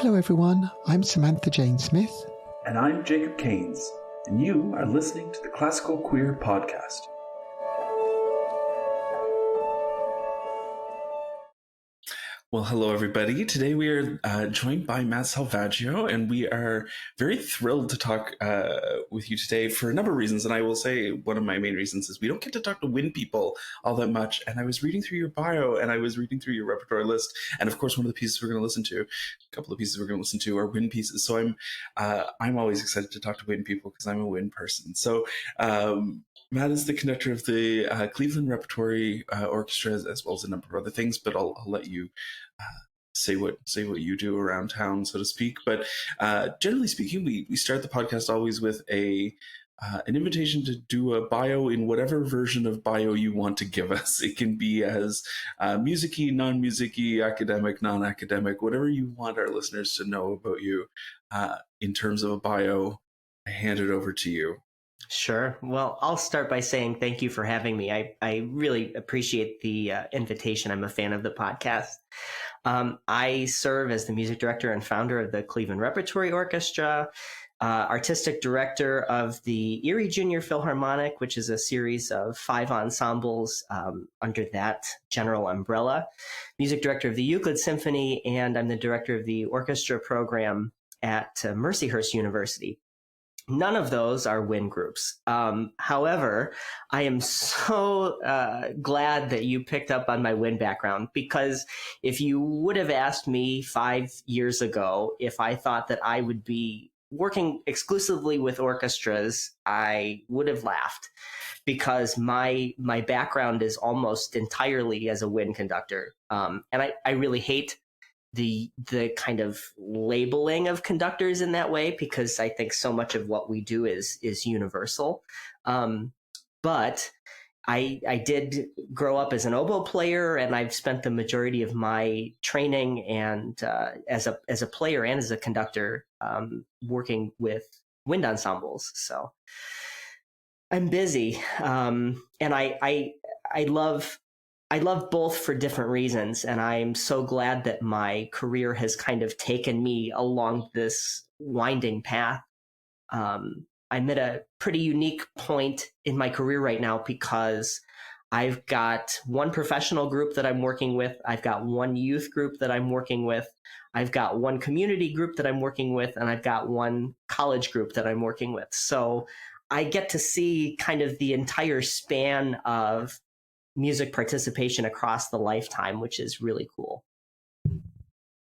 Hello everyone, I'm Samantha Jane Smith. And I'm Jacob Keynes, and you are listening to the Classical Queer podcast. Well, hello everybody. Today we are joined by Matt Salvaggio, and we are very thrilled to talk with you today for a number of reasons. And I will say one of my main reasons is we don't get to talk to wind people all that much. And I was reading through your bio, and I was reading through your repertoire list, and of course, one of the pieces we're going to listen to, a couple of pieces we're going to listen to, are wind pieces. So I'm always excited to talk to wind people because I'm a wind person. So Matt is the conductor of the Cleveland Repertory Orchestra, as well as a number of other things. But I'll let you say what you do around town, so to speak. But generally speaking, we start the podcast always with an invitation to do a bio in whatever version of bio you want to give us. It can be as music-y, non-music-y, academic, non-academic, whatever you want our listeners to know about you in terms of a bio. I hand it over to you. Sure. Well, I'll start by saying thank you for having me. I really appreciate the invitation. I'm a fan of the podcast. I serve as the music director and founder of the Cleveland Repertory Orchestra, artistic director of the Erie Junior Philharmonic, which is a series of 5 ensembles under that general umbrella, music director of the Euclid Symphony, and I'm the director of the orchestra program at Mercyhurst University. None of those are wind groups. However, I am so glad that you picked up on my wind background, because if you would have asked me 5 years ago if I thought that I would be working exclusively with orchestras, I would have laughed, because my background is almost entirely as a wind conductor. And I really hate the kind of labeling of conductors in that way, because I think so much of what we do is universal. But I did grow up as an oboe player, and I've spent the majority of my training and as a player and as a conductor working with wind ensembles. So I'm busy, and I love both for different reasons, and I'm so glad that my career has kind of taken me along this winding path. I'm at a pretty unique point in my career right now, because I've got one professional group that I'm working with, I've got one youth group that I'm working with, I've got one community group that I'm working with, and I've got one college group that I'm working with. So I get to see kind of the entire span of music participation across the lifetime, which is really cool.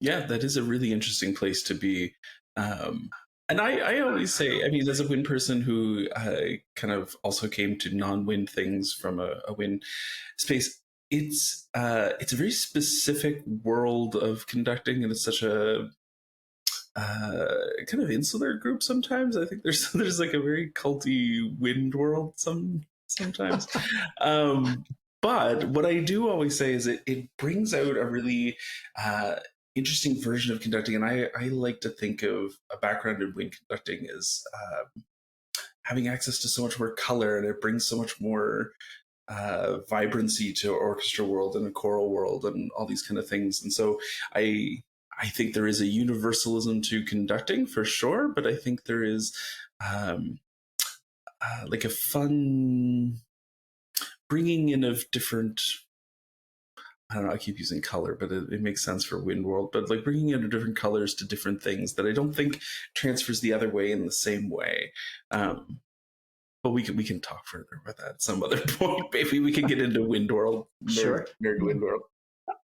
Yeah, that is a really interesting place to be. And I always say, I mean, as a wind person who kind of also came to non-wind things from a wind space, it's a very specific world of conducting, and it's such a kind of insular group sometimes. I think there's like a very culty wind world sometimes. But what I do always say is it brings out a really interesting version of conducting. And I like to think of a background in wind conducting as having access to so much more color, and it brings so much more vibrancy to orchestra world and a choral world and all these kind of things. And so I think there is a universalism to conducting for sure, but I think there is like a fun bringing in of different, I don't know, I keep using color, but it makes sense for wind world, but like bringing in different colors to different things that I don't think transfers the other way in the same way. But we can talk further about that at some other point. Maybe we can get into wind world. Sure. Nerd wind world.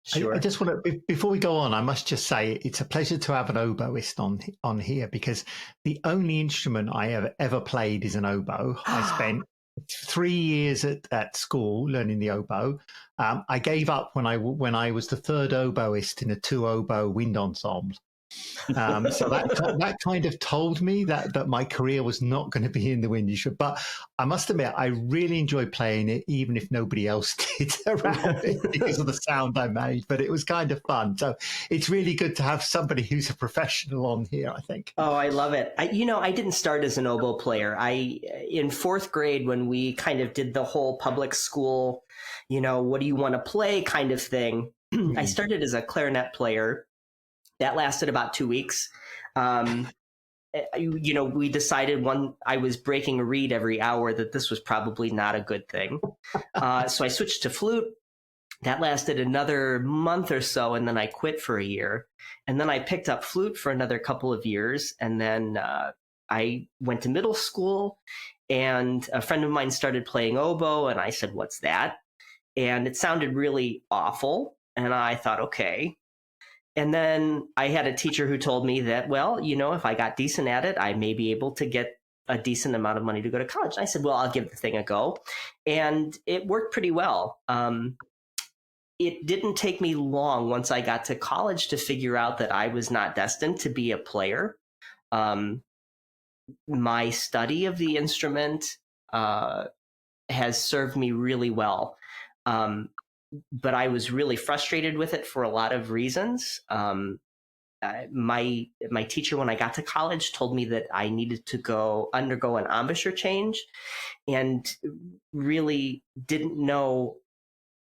Sure. I just want to, before we go on, I must just say it's a pleasure to have an oboist on here, because the only instrument I have ever played is an oboe. I spent 3 years at school learning the oboe. I gave up when I was the third oboist in a 2 oboe wind ensemble. So that kind of told me that my career was not going to be in the wind industry. But I must admit, I really enjoyed playing it, even if nobody else did around it, because of the sound I made. But it was kind of fun. So it's really good to have somebody who's a professional on here, I think. Oh, I love it. I didn't start as an oboe player. In 4th grade, when we kind of did the whole public school, what do you want to play kind of thing, I started as a clarinet player. That lasted about 2 weeks. We decided when I was breaking a reed every hour that this was probably not a good thing. So I switched to flute. That lasted another month or so, and then I quit for a year. And then I picked up flute for another couple of years. And then I went to middle school, and a friend of mine started playing oboe, and I said, "What's that?" And it sounded really awful. And I thought, okay. And then I had a teacher who told me that, well, if I got decent at it, I may be able to get a decent amount of money to go to college. And I said, well, I'll give the thing a go. And it worked pretty well. It didn't take me long once I got to college to figure out that I was not destined to be a player. My study of the instrument has served me really well. But I was really frustrated with it for a lot of reasons. My teacher, when I got to college, told me that I needed to undergo an embouchure change, and really didn't know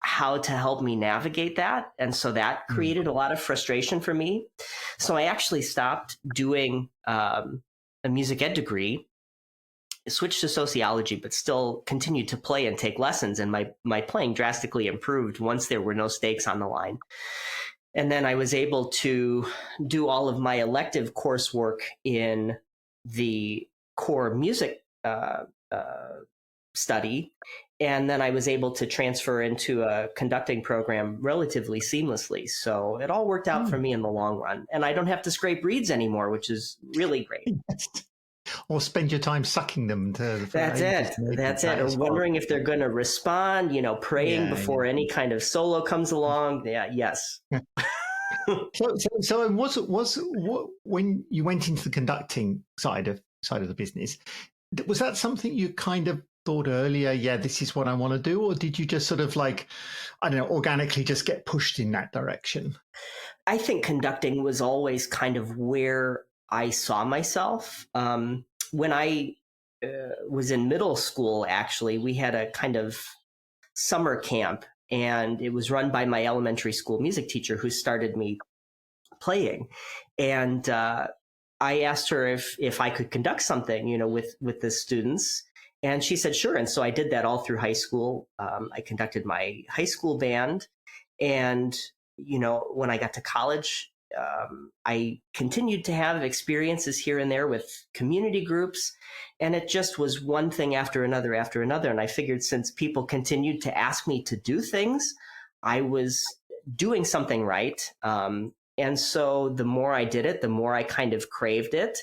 how to help me navigate that. And so that created a lot of frustration for me. So I actually stopped doing a music ed degree, switched to sociology, but still continued to play and take lessons. And my playing drastically improved once there were no stakes on the line. And then I was able to do all of my elective coursework in the core music study. And then I was able to transfer into a conducting program relatively seamlessly. So it all worked out for me in the long run. And I don't have to scrape reeds anymore, which is really great. Or spend your time sucking them to the That's it. Or wondering if they're going to respond, praying before any kind of solo comes along. Yes. So when you went into the conducting side of the business, was that something you kind of thought earlier, this is what I want to do? Or did you just sort of organically just get pushed in that direction? I think conducting was always kind of where I saw myself. When I was in middle school, actually, we had a kind of summer camp, and it was run by my elementary school music teacher who started me playing. And I asked her if I could conduct something, with the students. And she said, sure. And so I did that all through high school. I conducted my high school band. And, when I got to college, I continued to have experiences here and there with community groups. And it just was one thing after another. And I figured since people continued to ask me to do things, I was doing something right. And so the more I did it, the more I kind of craved it.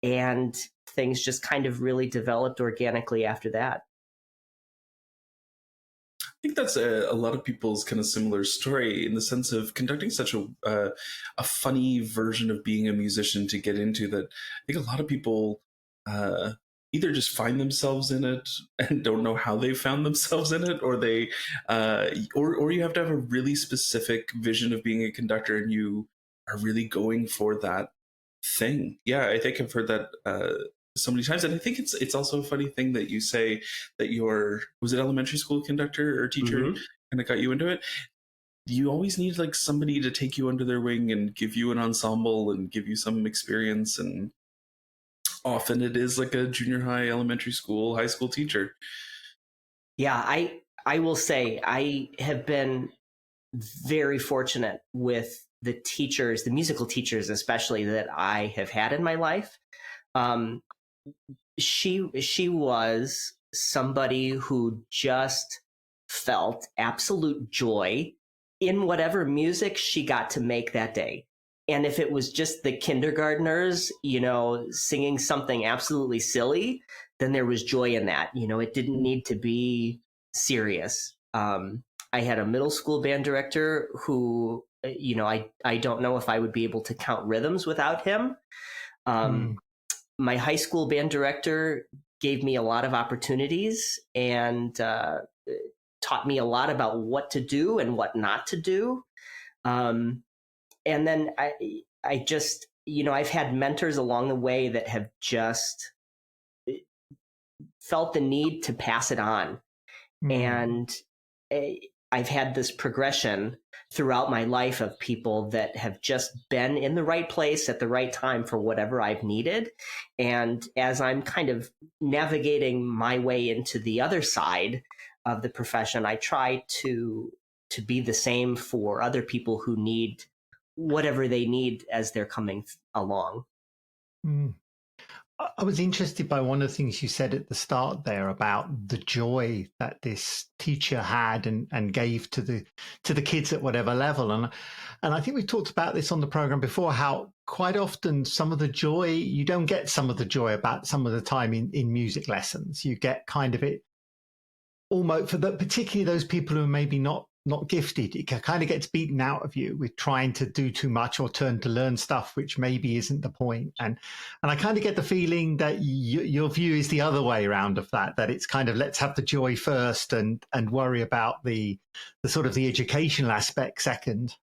And things just kind of really developed organically after that. I think that's a lot of people's kind of similar story, in the sense of conducting such a funny version of being a musician to get into, that I think a lot of people either just find themselves in it and don't know how they found themselves in it, or they or you have to have a really specific vision of being a conductor, and you are really going for that thing. Yeah, I think I've heard that so many times. And I think it's also a funny thing that you say that was it elementary school conductor or teacher kind of got you into it. You always need somebody to take you under their wing and give you an ensemble and give you some experience. And often it is like a junior high, elementary school, high school teacher. Yeah, I will say I have been very fortunate with the teachers, the musical teachers especially, that I have had in my life. She was somebody who just felt absolute joy in whatever music she got to make that day. And if it was just the kindergartners, singing something absolutely silly, then there was joy in that. It didn't need to be serious. I had a middle school band director who, I don't know if I would be able to count rhythms without him. My high school band director gave me a lot of opportunities and taught me a lot about what to do and what not to do. And then I just, I've had mentors along the way that have just felt the need to pass it on. And I've had this progression throughout my life of people that have just been in the right place at the right time for whatever I've needed. And as I'm kind of navigating my way into the other side of the profession, I try to be the same for other people who need whatever they need as they're coming along. Mm. I was interested by one of the things you said at the start there about the joy that this teacher had and gave to the kids at whatever level. And I think we've talked about this on the program before, how quite often some of the joy, you don't get some of the joy about some of the time in music lessons. You get kind of it almost for particularly those people who are maybe not gifted. It kind of gets beaten out of you with trying to do too much or turn to learn stuff which maybe isn't the point. And I kind of get the feeling that your view is the other way around of that it's kind of let's have the joy first and worry about the sort of the educational aspect second.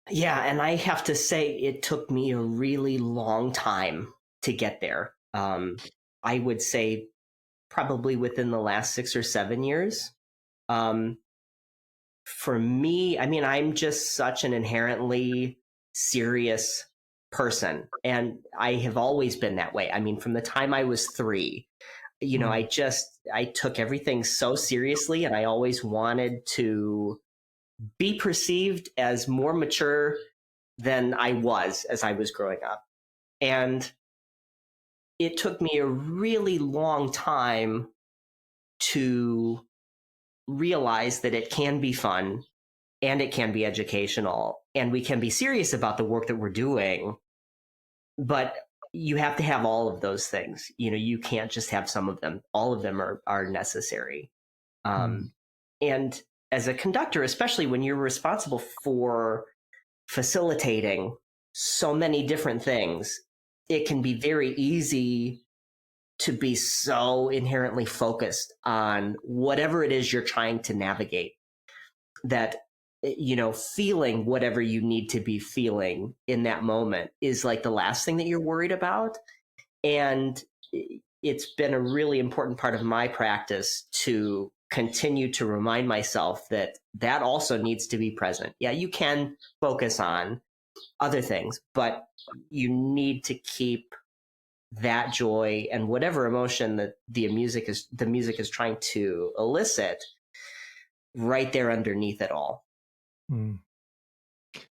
Yeah, and I have to say it took me a really long time to get there. I would say probably within the last 6 or 7 years. For me, I mean, I'm just such an inherently serious person, and I have always been that way. I mean, from the time I was 3, I took everything so seriously, and I always wanted to be perceived as more mature than I was as I was growing up. And it took me a really long time to realize that it can be fun and it can be educational and we can be serious about the work that we're doing, but you have to have all of those things. You can't just have some of them. All of them are necessary. And as a conductor, especially when you're responsible for facilitating so many different things, it can be very easy to be so inherently focused on whatever it is you're trying to navigate that, feeling whatever you need to be feeling in that moment is like the last thing that you're worried about. And it's been a really important part of my practice to continue to remind myself that also needs to be present. Yeah, you can focus on other things, but you need to keep that joy and whatever emotion that the music is trying to elicit right there underneath it all. Do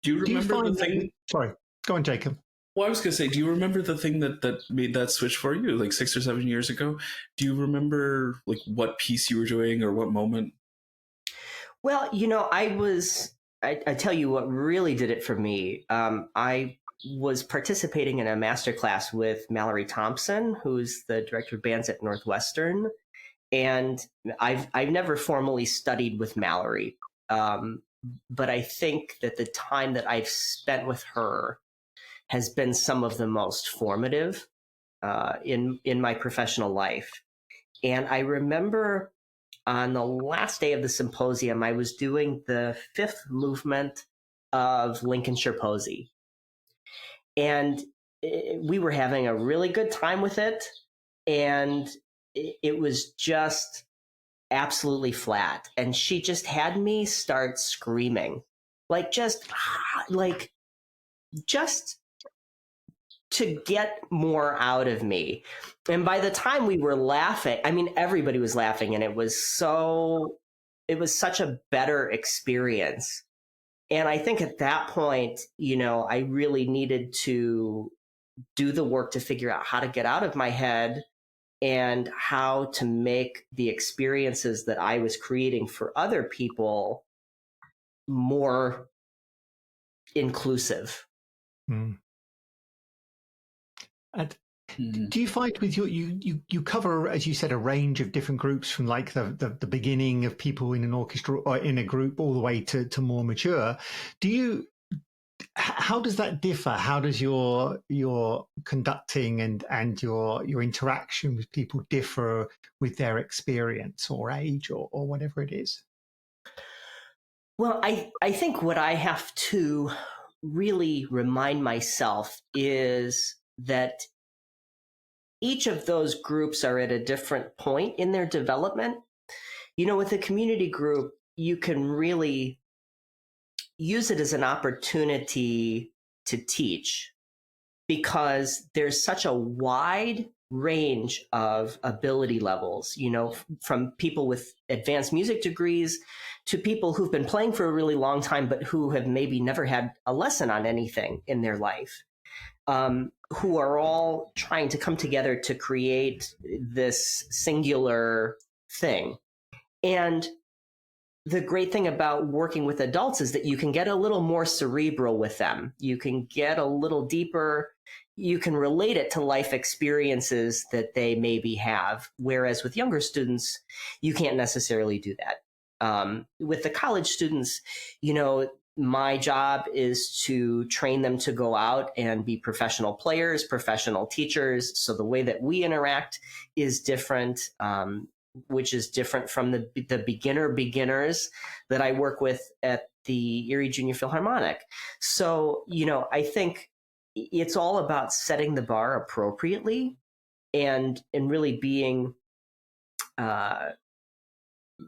you remember the thing? Sorry, go on, Jacob. Well, I was going to say, do you remember the thing that made that switch for you, like 6 or 7 years ago? Do you remember like what piece you were doing or what moment? Well, I tell you what really did it for me. I was participating in a master class with Mallory Thompson, who's the director of bands at Northwestern. And I've never formally studied with Mallory. But I think that the time that I've spent with her has been some of the most formative in my professional life. And I remember on the last day of the symposium, I was doing the 5th movement of Lincolnshire Posy. And we were having a really good time with it. And it was just absolutely flat. And she just had me start screaming, just to get more out of me. And by the time we were laughing, I mean, everybody was laughing, and it was such a better experience. And I think at that point, I really needed to do the work to figure out how to get out of my head and how to make the experiences that I was creating for other people more inclusive. And do you find with you cover, as you said, a range of different groups from like the beginning of people in an orchestra or in a group all the way to more mature? How does that differ? How does your conducting and your interaction with people differ with their experience or age or whatever it is? Well, I think what I have to really remind myself is that each of those groups are at a different point in their development. With a community group, you can really use it as an opportunity to teach, because there's such a wide range of ability levels, from people with advanced music degrees to people who've been playing for a really long time, but who have maybe never had a lesson on anything in their life, who are all trying to come together to create this singular thing. And the great thing about working with adults is that you can get a little more cerebral with them. You can get a little deeper. You can relate it to life experiences that they maybe have. Whereas with younger students, you can't necessarily do that. With the college students, my job is to train them to go out and be professional players, professional teachers. So the way that we interact is different, which is different from the beginners that I work with at the Erie Junior Philharmonic. So, I think it's all about setting the bar appropriately and really being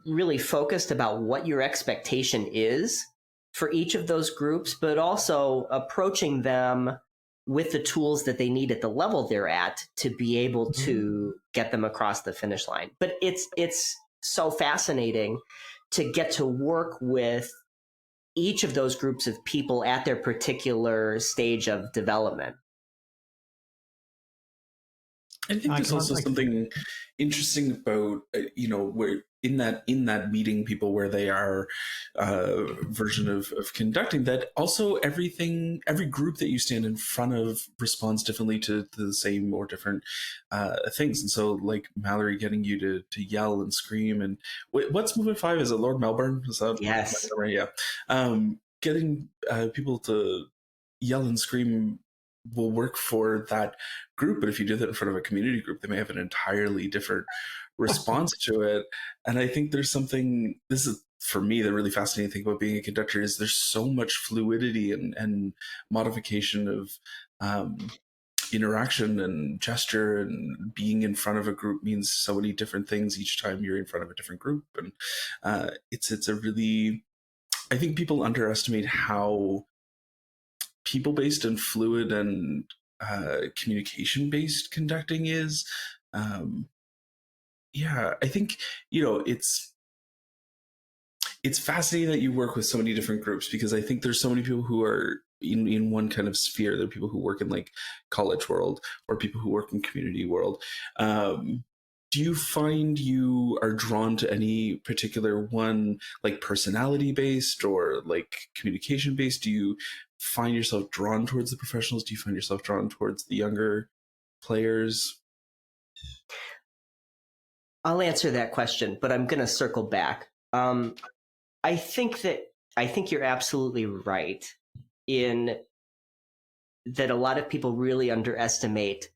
really focused about what your expectation is for each of those groups, but also approaching them with the tools that they need at the level they're at to be able to get them across the finish line. But it's so fascinating to get to work with each of those groups of people at their particular stage of development. I think there's also something interesting about where in that meeting people where they are version of conducting, that also every group that you stand in front of responds differently to the same or different things. And so, like Mallory getting you to yell and scream, and what's movement 5? Is it Lord Melbourne? Is that yes? Right, yeah. Getting people to yell and scream will work for that group, but if you do that in front of a community group, they may have an entirely different response to it. And I think there's something, this is for me the really fascinating thing about being a conductor, is there's so much fluidity and modification of interaction and gesture, and being in front of a group means so many different things each time you're in front of a different group. And it's a really, I think people underestimate how people-based and fluid and communication-based conducting is. I think it's fascinating that you work with so many different groups, because I think there's so many people who are in one kind of sphere. There are people who work in like college world, or people who work in community world. Do you find you are drawn to any particular one, like personality based or like communication based? Do you find yourself drawn towards the professionals? Do you find yourself drawn towards the younger players? I'll answer that question, but I'm going to circle back. I think you're absolutely right in that a lot of people really underestimate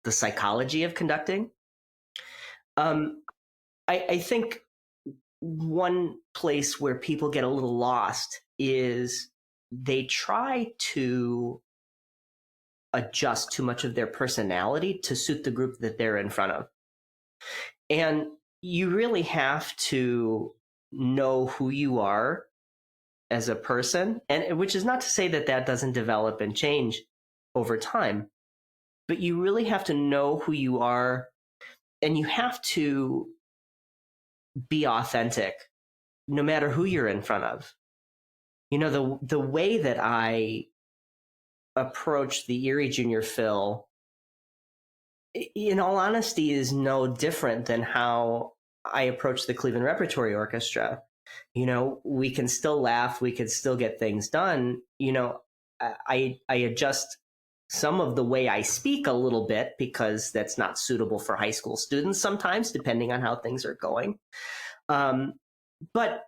the psychology of conducting. I think one place where people get a little lost is they try to adjust too much of their personality to suit the group that they're in front of. And you really have to know who you are as a person, and which is not to say that doesn't develop and change over time, but you really have to know who you are, and you have to be authentic no matter who you're in front of. The way that I approach the Erie Junior Phil, in all honesty, is no different than how I approach the Cleveland Repertory Orchestra. We can still laugh, we can still get things done. I adjust some of the way I speak a little bit, because that's not suitable for high school students sometimes, depending on how things are going. But,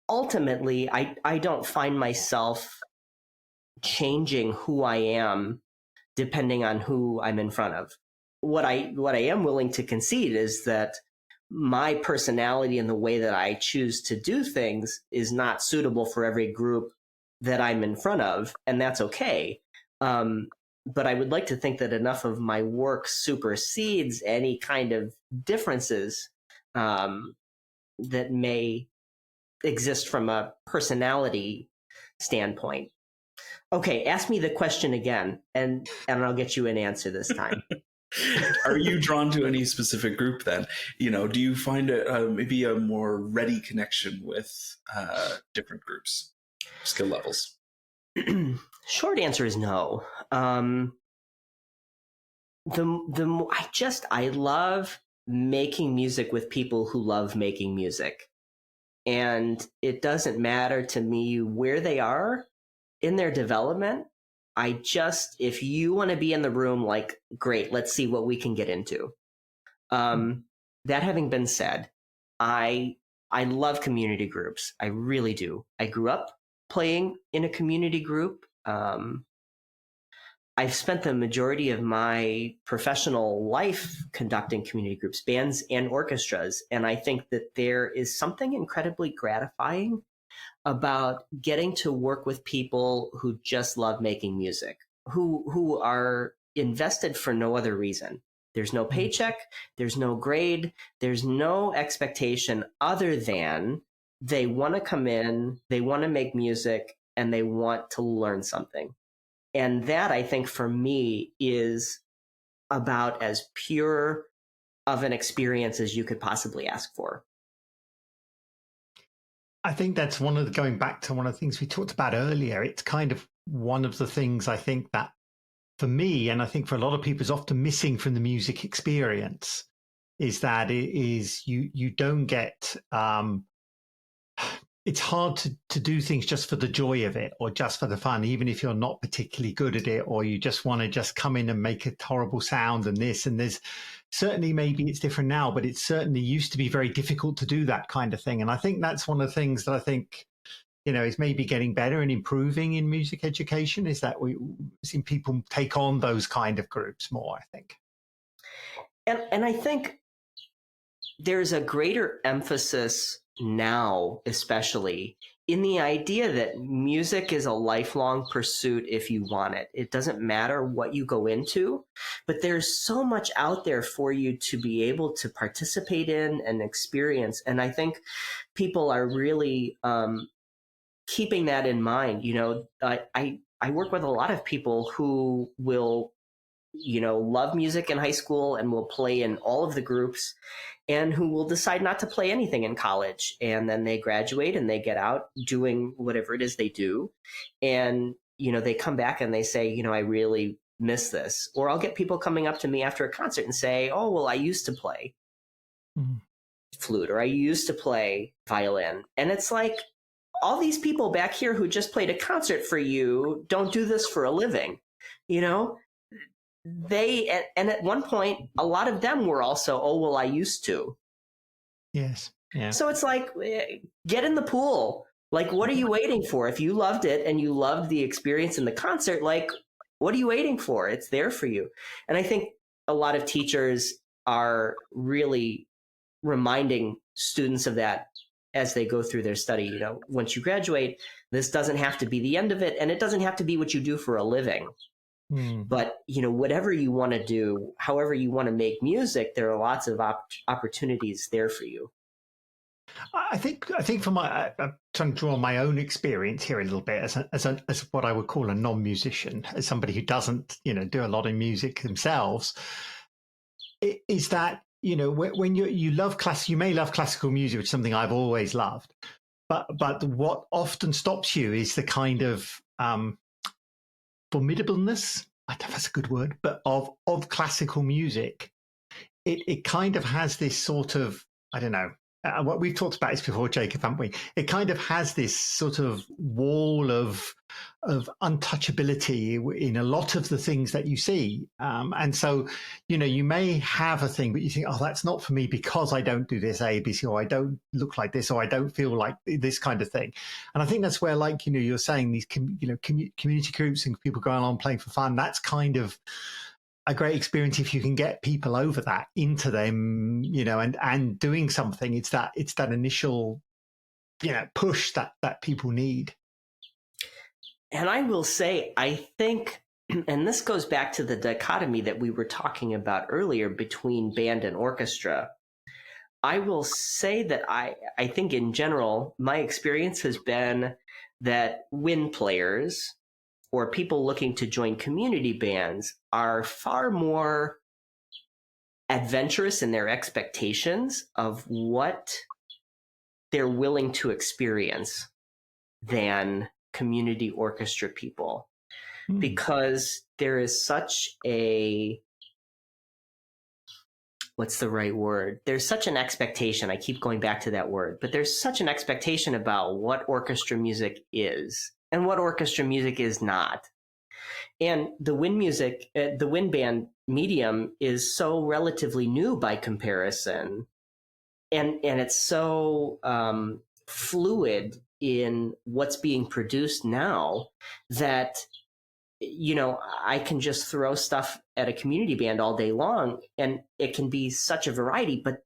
ultimately, I don't find myself changing who I am depending on who I'm in front of. What I am willing to concede is that my personality and the way that I choose to do things is not suitable for every group that I'm in front of, and that's okay. But I would like to think that enough of my work supersedes any kind of differences that may exist from a personality standpoint. Okay, ask me the question again, and I'll get you an answer this time. Are you drawn to any specific group then? Do you find maybe a more ready connection with different groups, skill levels? Short answer is no. I love making music with people who love making music. And it doesn't matter to me where they are in their development. If you want to be in the room, like, great, let's see what we can get into. That having been said, I love community groups. I really do. I grew up playing in a community group. I've spent the majority of my professional life conducting community groups, bands and orchestras. And I think that there is something incredibly gratifying about getting to work with people who just love making music, who are invested for no other reason. There's no paycheck, there's no grade, there's no expectation other than they want to come in, they want to make music, and they want to learn something. And that, I think, for me, is about as pure of an experience as you could possibly ask for. I think that's going back to one of the things we talked about earlier. It's kind of one of the things I think that for me, and I think for a lot of people, is often missing from the music experience, is that you don't get, it's hard to do things just for the joy of it or just for the fun, even if you're not particularly good at it, or you just want to just come in and make a horrible sound and this. And there's certainly, maybe it's different now, but it certainly used to be very difficult to do that kind of thing. And I think that's one of the things that I think, is maybe getting better and improving in music education, is that we've seen people take on those kind of groups more, I think. And I think there's a greater emphasis now, especially, in the idea that music is a lifelong pursuit if you want it. It doesn't matter what you go into, but there's so much out there for you to be able to participate in and experience. And I think people are really keeping that in mind. I work with a lot of people who will, love music in high school and will play in all of the groups, and who will decide not to play anything in college. And then they graduate and they get out doing whatever it is they do. And, they come back and they say, I really miss this. Or I'll get people coming up to me after a concert and say, oh, well, I used to play flute, or I used to play violin. And it's like, all these people back here who just played a concert for you don't do this for a living, and at one point, a lot of them were also, oh, well, I used to. Yes. Yeah. So it's like, get in the pool. Like, what are you waiting for? If you loved it and you loved the experience in the concert, like, what are you waiting for? It's there for you. And I think a lot of teachers are really reminding students of that as they go through their study. Once you graduate, this doesn't have to be the end of it, and it doesn't have to be what you do for a living. But, whatever you want to do, however you want to make music, there are lots of opportunities there for you. I think for I'm trying to draw on my own experience here a little bit as what I would call a non-musician, as somebody who doesn't, do a lot of music themselves, is that, when you love you may love classical music, which is something I've always loved, but what often stops you is the kind of formidableness, I don't know if that's a good word, but of classical music. It kind of has this sort of, I don't know, what we've talked about this before, Jacob, haven't we? It kind of has this sort of wall of untouchability in a lot of the things that you see. And so, you may have a thing, but you think, oh, that's not for me because I don't do this A, B, C, or I don't look like this, or I don't feel like this kind of thing. And I think that's where, like, you're saying these, community groups and people going on playing for fun, that's kind of a great experience if you can get people over that into them, and doing something. It's that initial, push that people need. And I will say, I think, and this goes back to the dichotomy that we were talking about earlier between band and orchestra. I will say that I think in general, my experience has been that wind players or people looking to join community bands are far more adventurous in their expectations of what they're willing to experience than community orchestra people, because there is such a, what's the right word? There's such an expectation. I keep going back to that word, but there's such an expectation about what orchestra music is and what orchestra music is not. And the wind music, the wind band medium is so relatively new by comparison. And it's so fluid in what's being produced now that, you know, I can just throw stuff at a community band all day long and it can be such a variety, but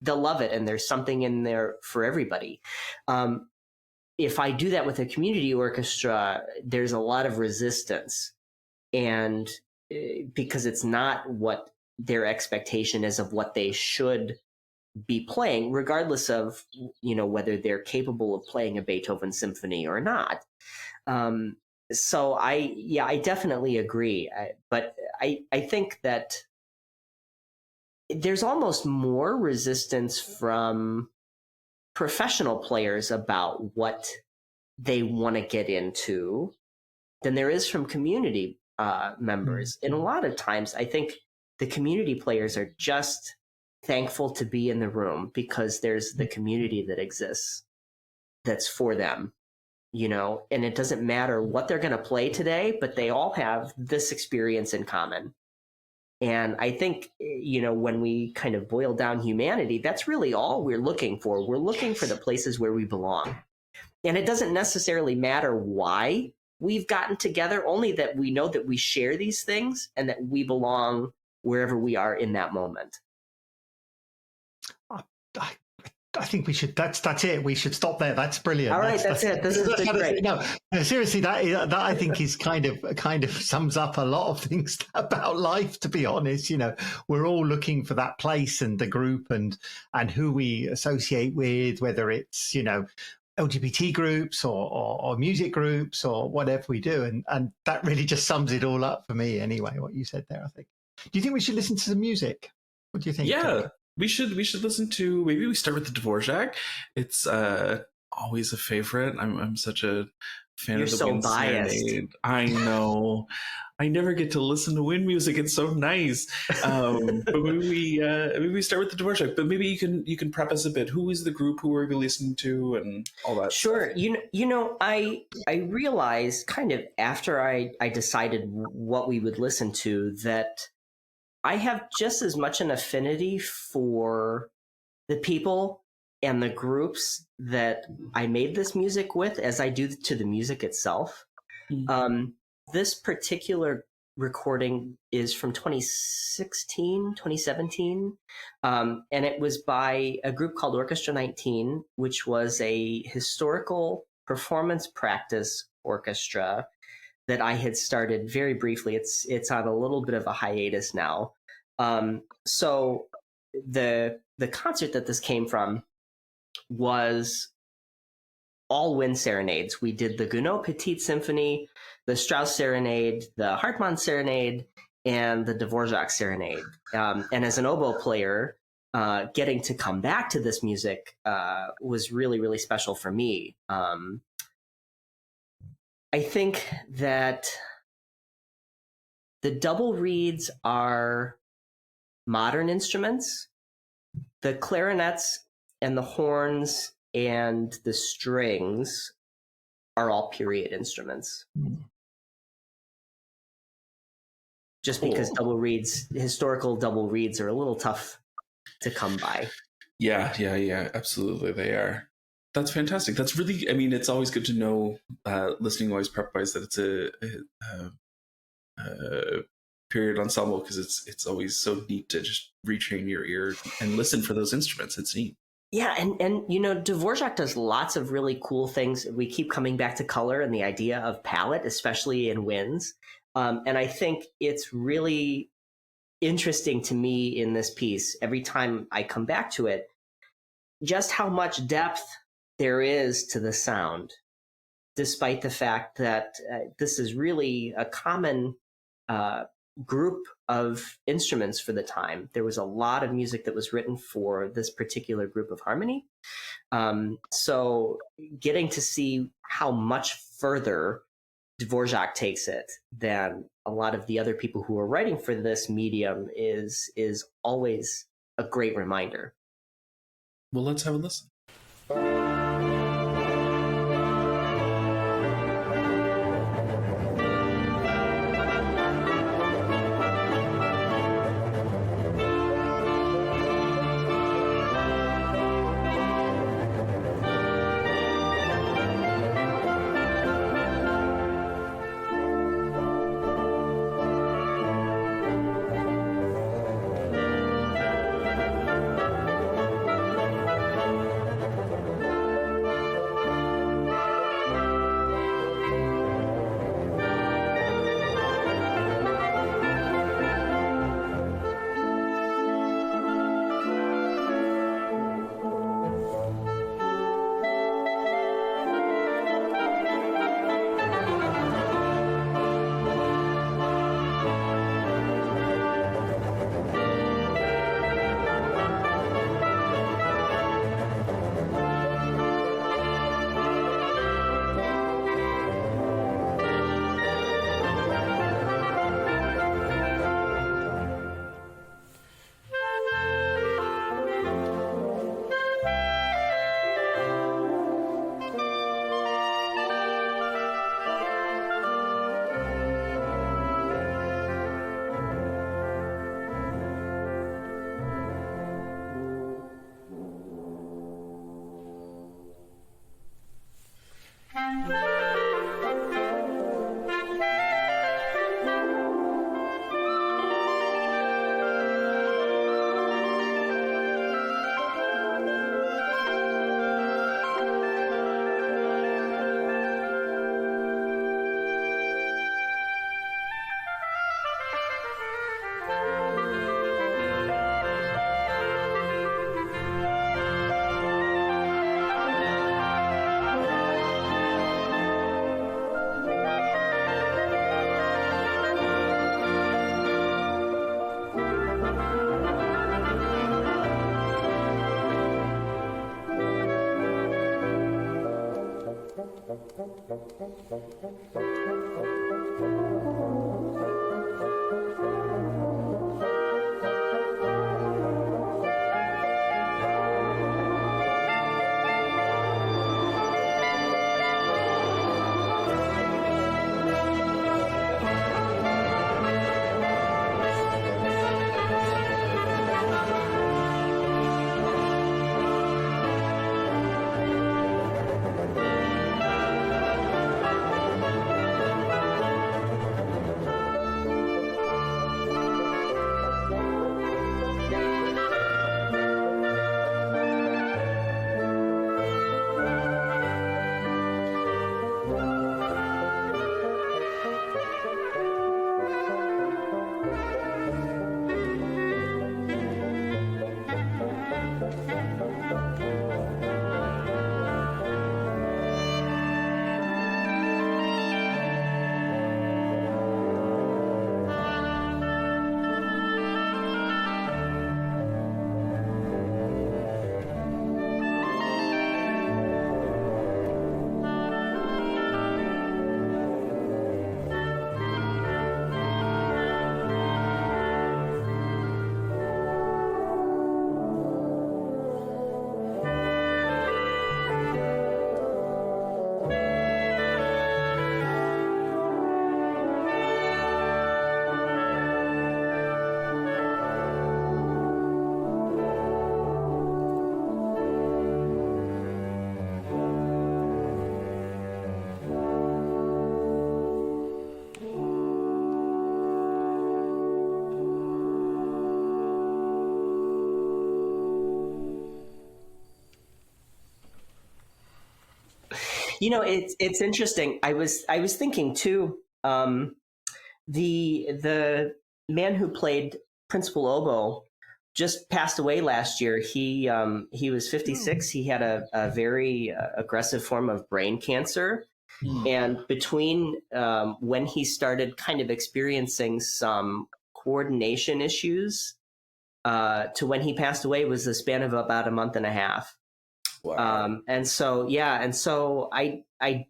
they'll love it. And there's something in there for everybody. If I do that with a community orchestra, there's a lot of resistance. And because it's not what their expectation is of what they should be playing, regardless of, you know, whether they're capable of playing a Beethoven symphony or not. So I definitely agree. But I think that there's almost more resistance from professional players about what they want to get into than there is from community members. And a lot of times I think the community players are just thankful to be in the room because there's the community that exists that's for them, you know, and it doesn't matter what they're going to play today, but they all have this experience in common. And I think, you know, when we kind of boil down humanity, that's really all we're looking for. We're looking for the places where we belong. And it doesn't necessarily matter why we've gotten together, only that we know that we share these things and that we belong wherever we are in that moment. I think we should. That's it. We should stop there. That's brilliant. All right, that's it. This is great. No, seriously, that I think is kind of sums up a lot of things about life. To be honest, you know, we're all looking for that place and the group and who we associate with, whether it's, you know, LGBT groups or music groups or whatever we do, and that really just sums it all up for me. Anyway, what you said there, I think. Do you think we should listen to some music? What do you think? Yeah. Tony? We should listen to, maybe we start with the Dvorak. It's always a favorite. I'm such a fan You're of the so wind biased. serenade. I know. I never get to listen to wind music. It's so nice. But maybe we start with the Dvorak. But maybe you can prep us a bit. Who is the group? Who are we listening to, and all that? Sure. Stuff. You know, I realized kind of after I decided what we would listen to that I have just as much an affinity for the people and the groups that I made this music with as I do to the music itself. Mm-hmm. This particular recording is from 2016, 2017. And it was by a group called Orchestra 19, which was a historical performance practice orchestra that I had started very briefly. It's on a little bit of a hiatus now. So the concert that this came from was all wind serenades. We did the Gounod Petite Symphony, the Strauss Serenade, the Hartmann Serenade, and the Dvorak Serenade. And as an oboe player, getting to come back to this music was really, really special for me. I think that the double reeds are modern instruments. The clarinets and the horns and the strings are all period instruments. Just because double reeds, historical double reeds, are a little tough to come by. Yeah, absolutely, they are. That's fantastic. That's really, I mean, it's always good to know, listening always prep-wise, that it's a period ensemble, because it's always so neat to just retrain your ear and listen for those instruments. It's neat. Yeah, and you know, Dvorak does lots of really cool things. We keep coming back to color and the idea of palette, especially in winds. And I think it's really interesting to me in this piece, every time I come back to it, just how much depth there is to the sound, despite the fact that this is really a common group of instruments for the time. There was a lot of music that was written for this particular group of harmony. So getting to see how much further Dvorak takes it than a lot of the other people who are writing for this medium is always a great reminder. Well, let's have a listen. You know, it's interesting. I was thinking too. The man who played principal oboe just passed away last year. He was 56. He had a very aggressive form of brain cancer. And between when he started kind of experiencing some coordination issues to when he passed away was the span of about a month and a half. Wow. And so I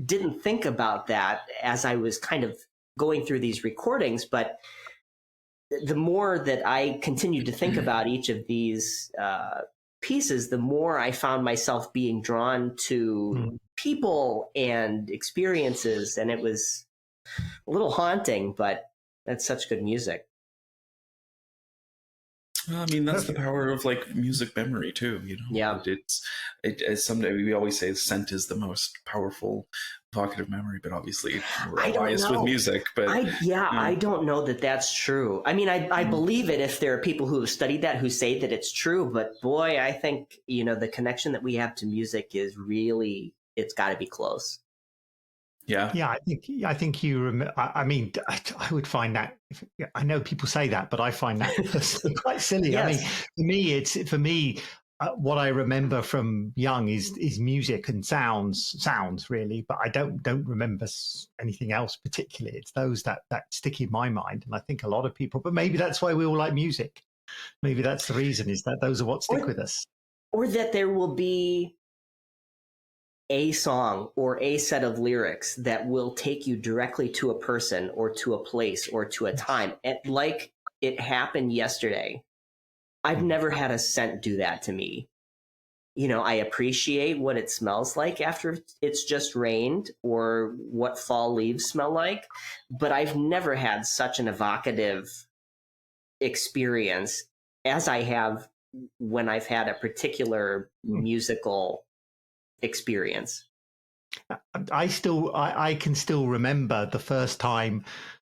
didn't think about that as I was kind of going through these recordings, but the more that I continued to think about each of these pieces, the more I found myself being drawn to people and experiences, and it was a little haunting, but that's such good music. I mean, that's the power of like music memory too, you know. Yeah. It's someday we always say scent is the most powerful evocative memory, but obviously we're all biased with music. But I don't know that that's true. I mean, I believe it if there are people who have studied that who say that it's true. But boy, I think, you know, the connection that we have to music is really, it's got to be close. Yeah, I think you remember. I mean, I would find that. I know people say that, but I find that personally quite silly. Yes. I mean, for me, what I remember from young is music and sounds really. But I don't remember anything else particularly. It's those that stick in my mind, and I think a lot of people. But maybe that's why we all like music. Maybe that's the reason, is that those are what stick with us, or that there will be a song or a set of lyrics that will take you directly to a person or to a place or to a time. And like it happened yesterday, I've never had a scent do that to me. You know, I appreciate what it smells like after it's just rained or what fall leaves smell like, but I've never had such an evocative experience as I have when I've had a particular musical experience. I can still remember the first time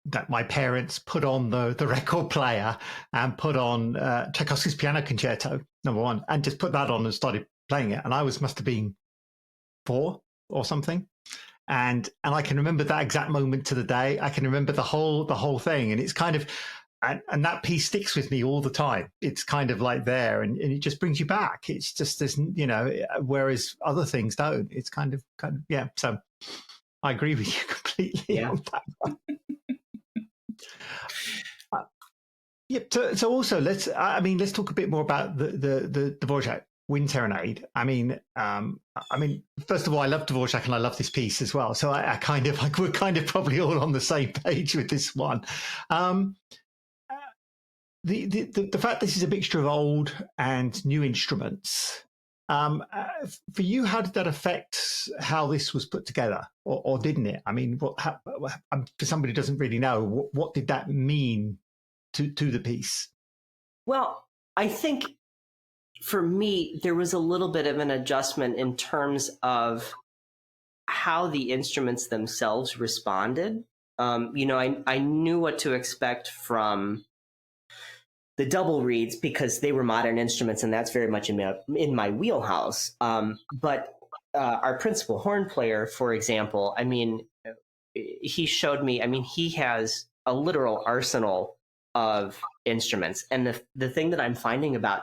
that my parents put on the record player and put on Tchaikovsky's Piano Concerto #1 and just put that on and started playing it, and I must have been 4 or something, and I can remember that exact moment to the day. I can remember the whole thing, and it's kind of and that piece sticks with me all the time. It's kind of like there, and it just brings you back. It's just this, you know, whereas other things don't. It's kind of yeah. So I agree with you completely on that one. So also let's talk a bit more about the Dvorak Wind Serenade. I mean, first of all, I love Dvorak and I love this piece as well. So I kind of we're kind of probably all on the same page with this one. The fact this is a mixture of old and new instruments, for you, how did that affect how this was put together, or didn't it? I mean, for somebody who doesn't really know, what did that mean to the piece? Well, I think for me, there was a little bit of an adjustment in terms of how the instruments themselves responded. You know, I knew what to expect from the double reeds because they were modern instruments, and that's very much in my wheelhouse. But our principal horn player, for example, I mean, he showed me, I mean, he has a literal arsenal of instruments. And the thing that I'm finding about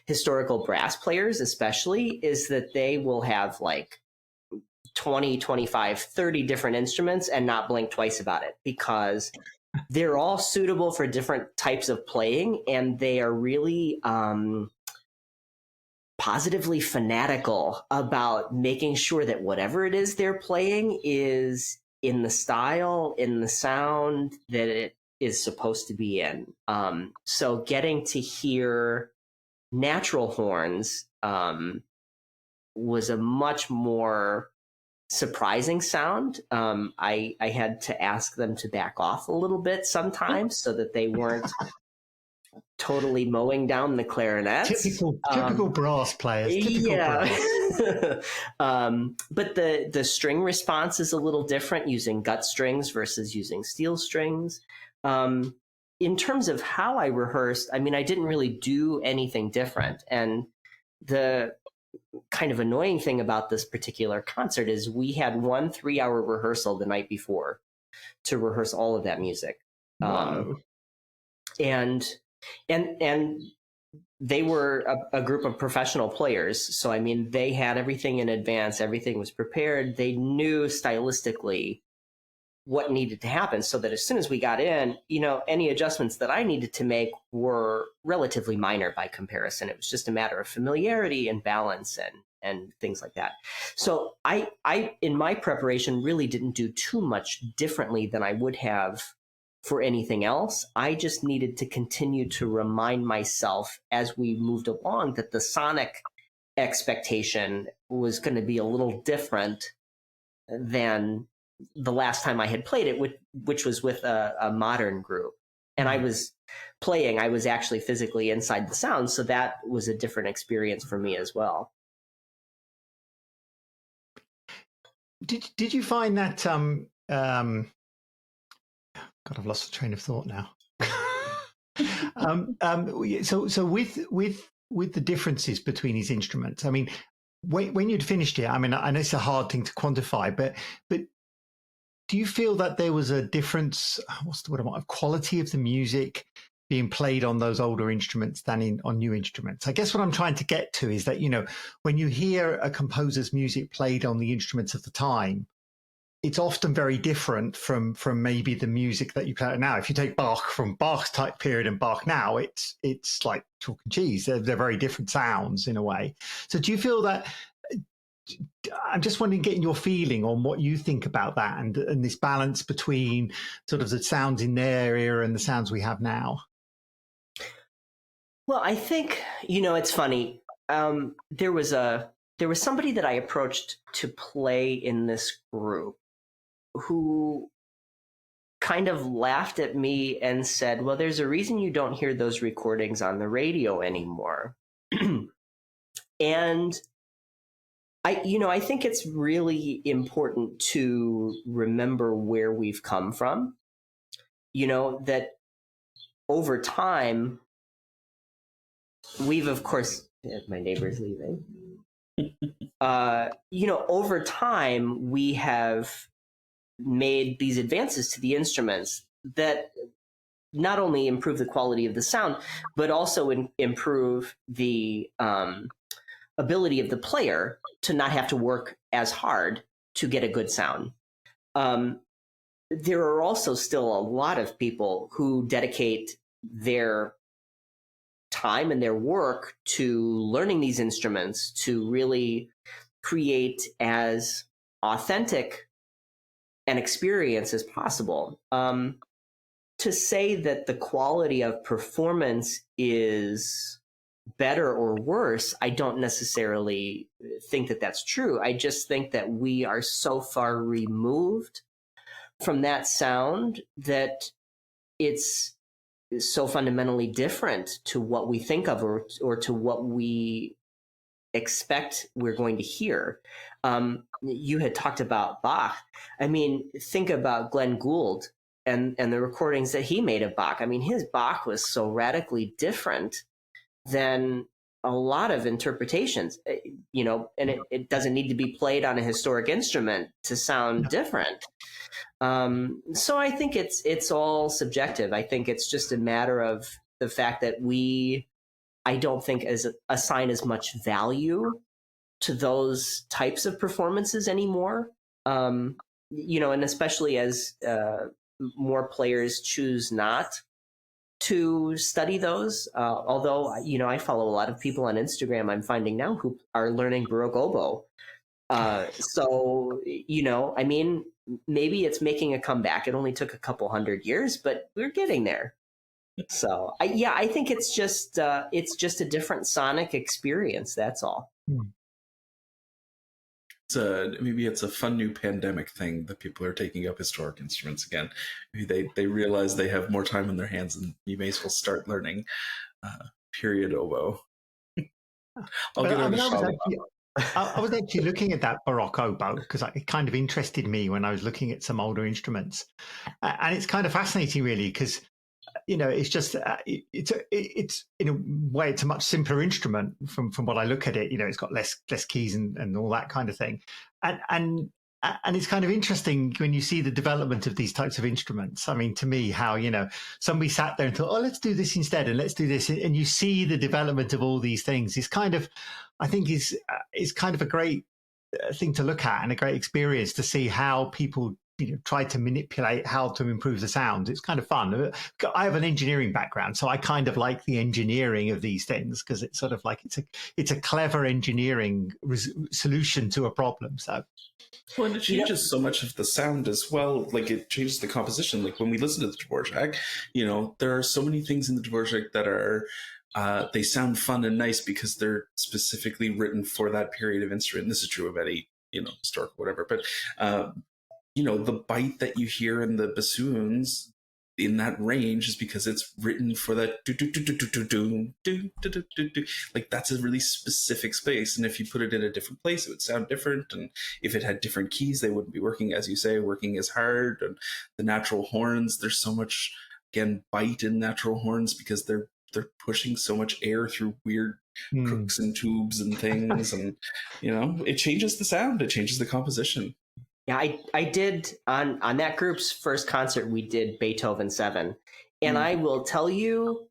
historical brass players especially is that they will have like 20, 25, 30 different instruments and not blink twice about it, because they're all suitable for different types of playing, and they are really positively fanatical about making sure that whatever it is they're playing is in the style, in the sound that it is supposed to be in. So getting to hear natural horns was a much more surprising sound. I had to ask them to back off a little bit sometimes so that they weren't totally mowing down the clarinets. Typical brass players. Brass. But the string response is a little different using gut strings versus using steel strings. In terms of how I rehearsed, I mean, I didn't really do anything different. And the kind of annoying thing about this particular concert is we had 1 3-hour rehearsal the night before to rehearse all of that music. Wow. And And they were a group of professional players. So, I mean, they had everything in advance. Everything was prepared. They knew stylistically what needed to happen, so that as soon as we got in, any adjustments that I needed to make were relatively minor by comparison. It was just a matter of familiarity and balance and things like that. So I in my preparation really didn't do too much differently than I would have for anything else. I just needed to continue to remind myself as we moved along that the sonic expectation was going to be a little different than the last time I had played it, which was with a modern group. And I was actually physically inside the sound. So that was a different experience for me as well. Did you find that, God, I've lost the train of thought now. So with the differences between his instruments, I mean, when you'd finished it, I mean, I know it's a hard thing to quantify, but do you feel that there was a difference, what's the word, of quality of the music being played on those older instruments than on new instruments? I guess what I'm trying to get to is that, when you hear a composer's music played on the instruments of the time, it's often very different from maybe the music that you play now. If you take Bach from Bach's type period and Bach now, it's like chalk and cheese. They're very different sounds in a way. So do you feel that? I'm just wondering, getting your feeling on what you think about that and this balance between sort of the sounds in their era and the sounds we have now. Well, I think, it's funny. There was somebody that I approached to play in this group who kind of laughed at me and said, well, there's a reason you don't hear those recordings on the radio anymore. And I think it's really important to remember where we've come from, that over time, we've, of course, my neighbor's leaving. Over time, we have made these advances to the instruments that not only improve the quality of the sound, but also improve the ability of the player to not have to work as hard to get a good sound. There are also still a lot of people who dedicate their time and their work to learning these instruments to really create as authentic an experience as possible. To say that the quality of performance is better or worse, I don't necessarily think that that's true. I just think that we are so far removed from that sound that it's so fundamentally different to what we think of or to what we expect we're going to hear. You had talked about Bach. I mean, think about Glenn Gould and the recordings that he made of Bach. I mean, his Bach was so radically different than a lot of interpretations, and it doesn't need to be played on a historic instrument to sound different. So I think it's all subjective. I think it's just a matter of the fact that I don't think assign as much value to those types of performances anymore. And especially as more players choose not to study those. Although, I follow a lot of people on Instagram, I'm finding now, who are learning Baroque oboe. So, I mean, maybe it's making a comeback. It only took a couple 100 years, but we're getting there. So, I think it's just a different sonic experience. That's all. Maybe it's a fun new pandemic thing that people are taking up historic instruments again. Maybe they realize they have more time on their hands, and you may as well start learning period oboe. I was actually looking at that Baroque oboe because it kind of interested me when I was looking at some older instruments, and it's kind of fascinating, really, because it's just it's in a way it's a much simpler instrument from what I look at it. It's got less keys and all that kind of thing, and And it's kind of interesting when you see the development of these types of instruments. I mean, to me, how, somebody sat there and thought, oh, let's do this instead, and let's do this. And you see the development of all these things. It's kind of, I think is kind of a great thing to look at and a great experience to see how people try to manipulate how to improve the sound. It's kind of fun. I have an engineering background, so I kind of like the engineering of these things because it's sort of like it's a clever engineering solution to a problem. So. Well, and it changes so much of the sound as well. Like it changes the composition. Like when we listen to the Dvorak, there are so many things in the Dvorak that are they sound fun and nice because they're specifically written for that period of instrument. This is true of any historical whatever, but the bite that you hear in the bassoons in that range is because it's written for that like that's a really specific space, and if you put it in a different place it would sound different, and if it had different keys they wouldn't be working, as you say, working as hard. And the natural horns, there's so much again bite in natural horns because they're pushing so much air through weird crooks and tubes and things, and it changes the sound, it changes the composition. Yeah, I did on that group's first concert, we did Beethoven 7. And I will tell you,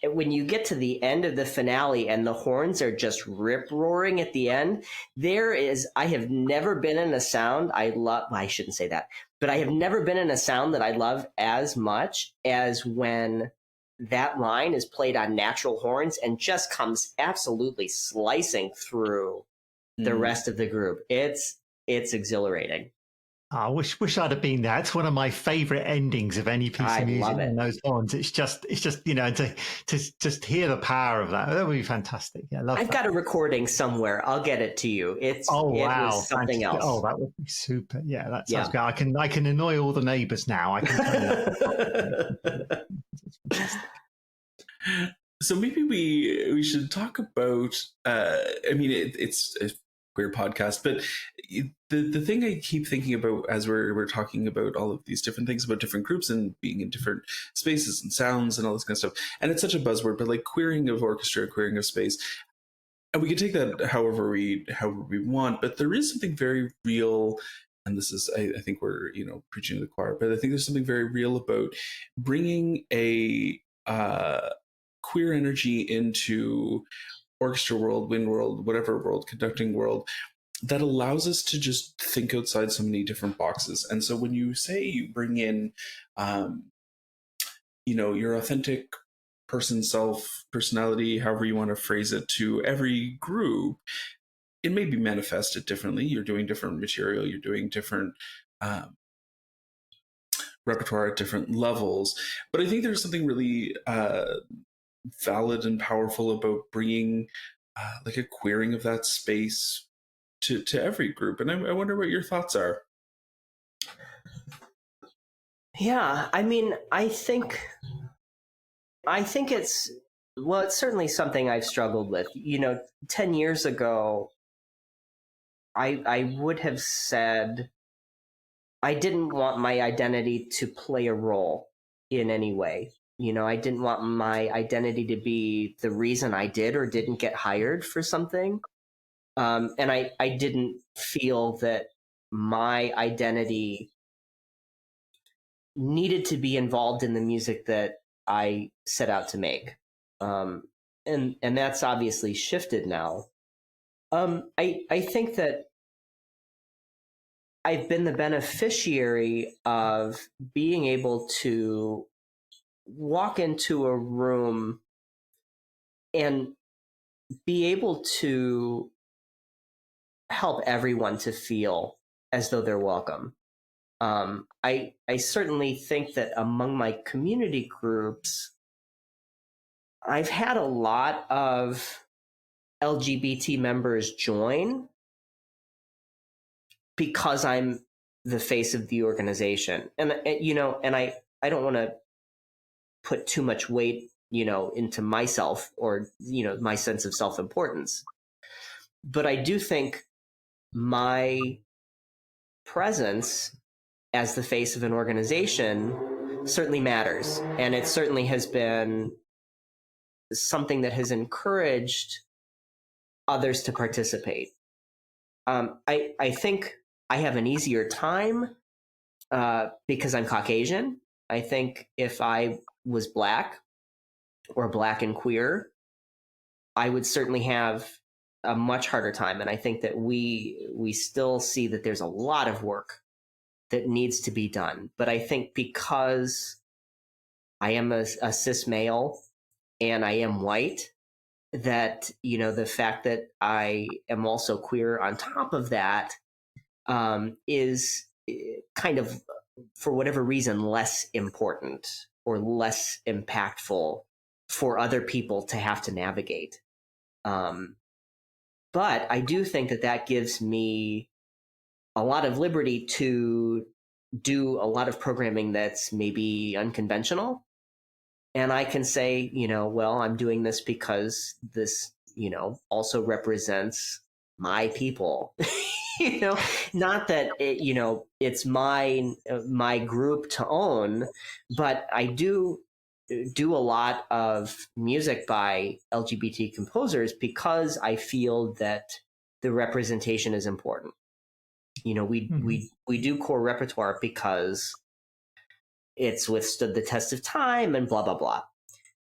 when you get to the end of the finale and the horns are just rip roaring at the end, I have never been in a sound I love. Well, I shouldn't say that, but I have never been in a sound that I love as much as when that line is played on natural horns and just comes absolutely slicing through the rest of the group. It's exhilarating. I wish I'd have been there. It's one of my favorite endings of any piece of music in those horns. It's just to just hear the power of that. That would be fantastic. Yeah, I've got a recording somewhere. I'll get it to you. It was something else. Oh, that would be super. Yeah, that sounds good. I can annoy all the neighbors now. I can So maybe we should talk about. I mean, it's a queer podcast, but the thing I keep thinking about as we're talking about all of these different things about different groups and being in different spaces and sounds and all this kind of stuff, and it's such a buzzword, but like queering of orchestra, queering of space, and we can take that however we want, but there is something very real. And this is, I think we're preaching to the choir, but I think there's something very real about bringing a queer energy into orchestra world, wind world, whatever world, conducting world, that allows us to just think outside so many different boxes. And so when you say you bring in, your authentic person, self, personality, however you want to phrase it, to every group, it may be manifested differently. You're doing different material, you're doing different repertoire at different levels. But I think there's something really valid and powerful about bringing like a queering of that space to every group. And I wonder what your thoughts are. Yeah, I mean, I think it's certainly something I've struggled with. 10 years ago, I would have said I didn't want my identity to play a role in any way. I didn't want my identity to be the reason I did or didn't get hired for something. And I didn't feel that my identity needed to be involved in the music that I set out to make. And that's obviously shifted now. I think that I've been the beneficiary of being able to walk into a room and be able to help everyone to feel as though they're welcome. I certainly think that among my community groups, I've had a lot of LGBT members join because I'm the face of the organization. And I don't want to put too much weight, into myself or, my sense of self-importance. But I do think my presence as the face of an organization certainly matters. And it certainly has been something that has encouraged others to participate. I think I have an easier time because I'm Caucasian. I think if I was Black or Black and queer, I would certainly have a much harder time. And I think that we still see that there's a lot of work that needs to be done. But I think because I am a cis male and I am white, that, you know, the fact that I am also queer on top of that is kind of, for whatever reason, less important or less impactful for other people to have to navigate. But I do think that that gives me a lot of liberty to do a lot of programming that's maybe unconventional. And I can say, you know, well, I'm doing this because this, you know, also represents my people. You know, not that it, you know, it's my group to own, but I do a lot of music by LGBT composers because I feel that the representation is important. You know, we do core repertoire because it's withstood the test of time and blah blah blah.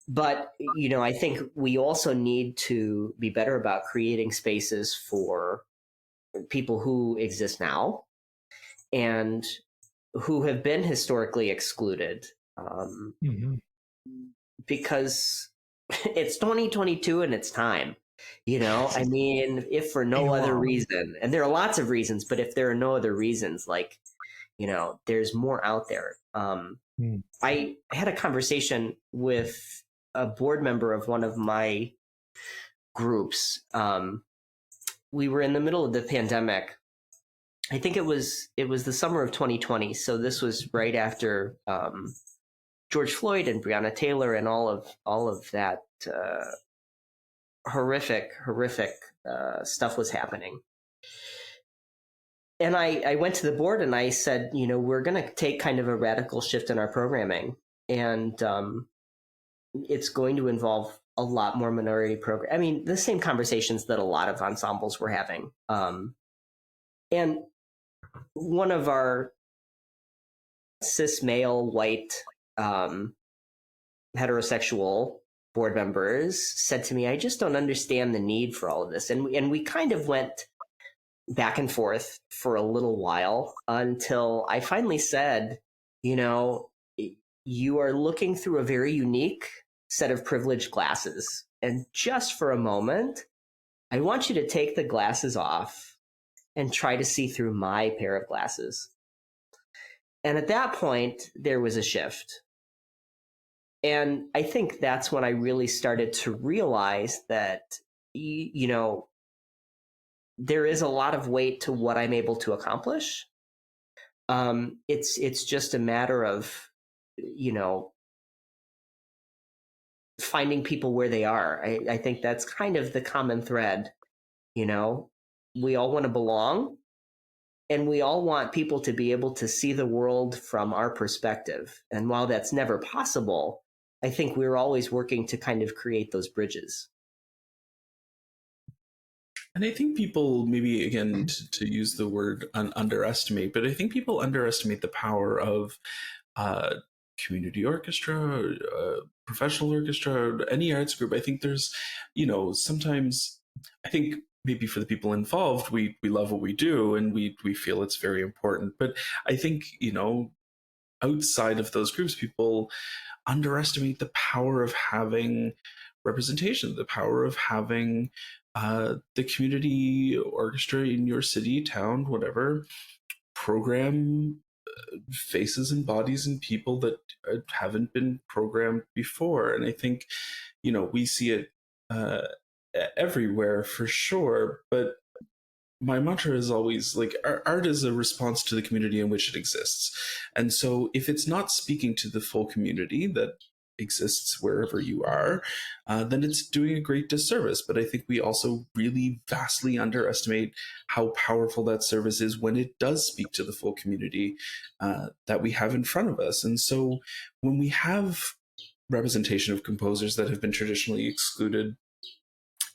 But, you know, I think we also need to be better about creating spaces for people who exist now and who have been historically excluded, because it's 2022 and it's time. You know, I mean, if for no other reason, and there are lots of reasons, but if there are no other reasons, like, you know, there's more out there. I had a conversation with a board member of one of my groups. We were in the middle of the pandemic. I think it was the summer of 2020. So this was right after George Floyd and Breonna Taylor and all of that horrific stuff was happening. And I went to the board and I said, you know, we're going to take kind of a radical shift in our programming, and it's going to involve a lot more minority program. I mean, the same conversations that a lot of ensembles were having. And one of our cis male white heterosexual board members said to me, I just don't understand the need for all of this. And we kind of went back and forth for a little while until I finally said, you know, you are looking through a very unique set of privileged glasses. And just for a moment, I want you to take the glasses off and try to see through my pair of glasses. And at that point, there was a shift. And I think that's when I really started to realize that, you know, there is a lot of weight to what I'm able to accomplish. It's just a matter of, you know, finding people where they are. I think that's kind of the common thread. You know, we all want to belong, and we all want people to be able to see the world from our perspective. And while that's never possible, I think we're always working to kind of create those bridges. And I think people, maybe again to use the word underestimate, but I think people underestimate the power of community orchestra, professional orchestra, any arts group. I think there's, you know, sometimes I think maybe for the people involved, we love what we do and we feel it's very important. But I think, you know, outside of those groups, people underestimate the power of having representation, the power of having the community orchestra in your city, town, whatever, program faces and bodies and people that haven't been programmed before. And I think, you know, we see it everywhere for sure, but my mantra is always like art is a response to the community in which it exists. And so if it's not speaking to the full community that exists wherever you are, then it's doing a great disservice. But I think we also really vastly underestimate how powerful that service is when it does speak to the full community that we have in front of us. And so when we have representation of composers that have been traditionally excluded,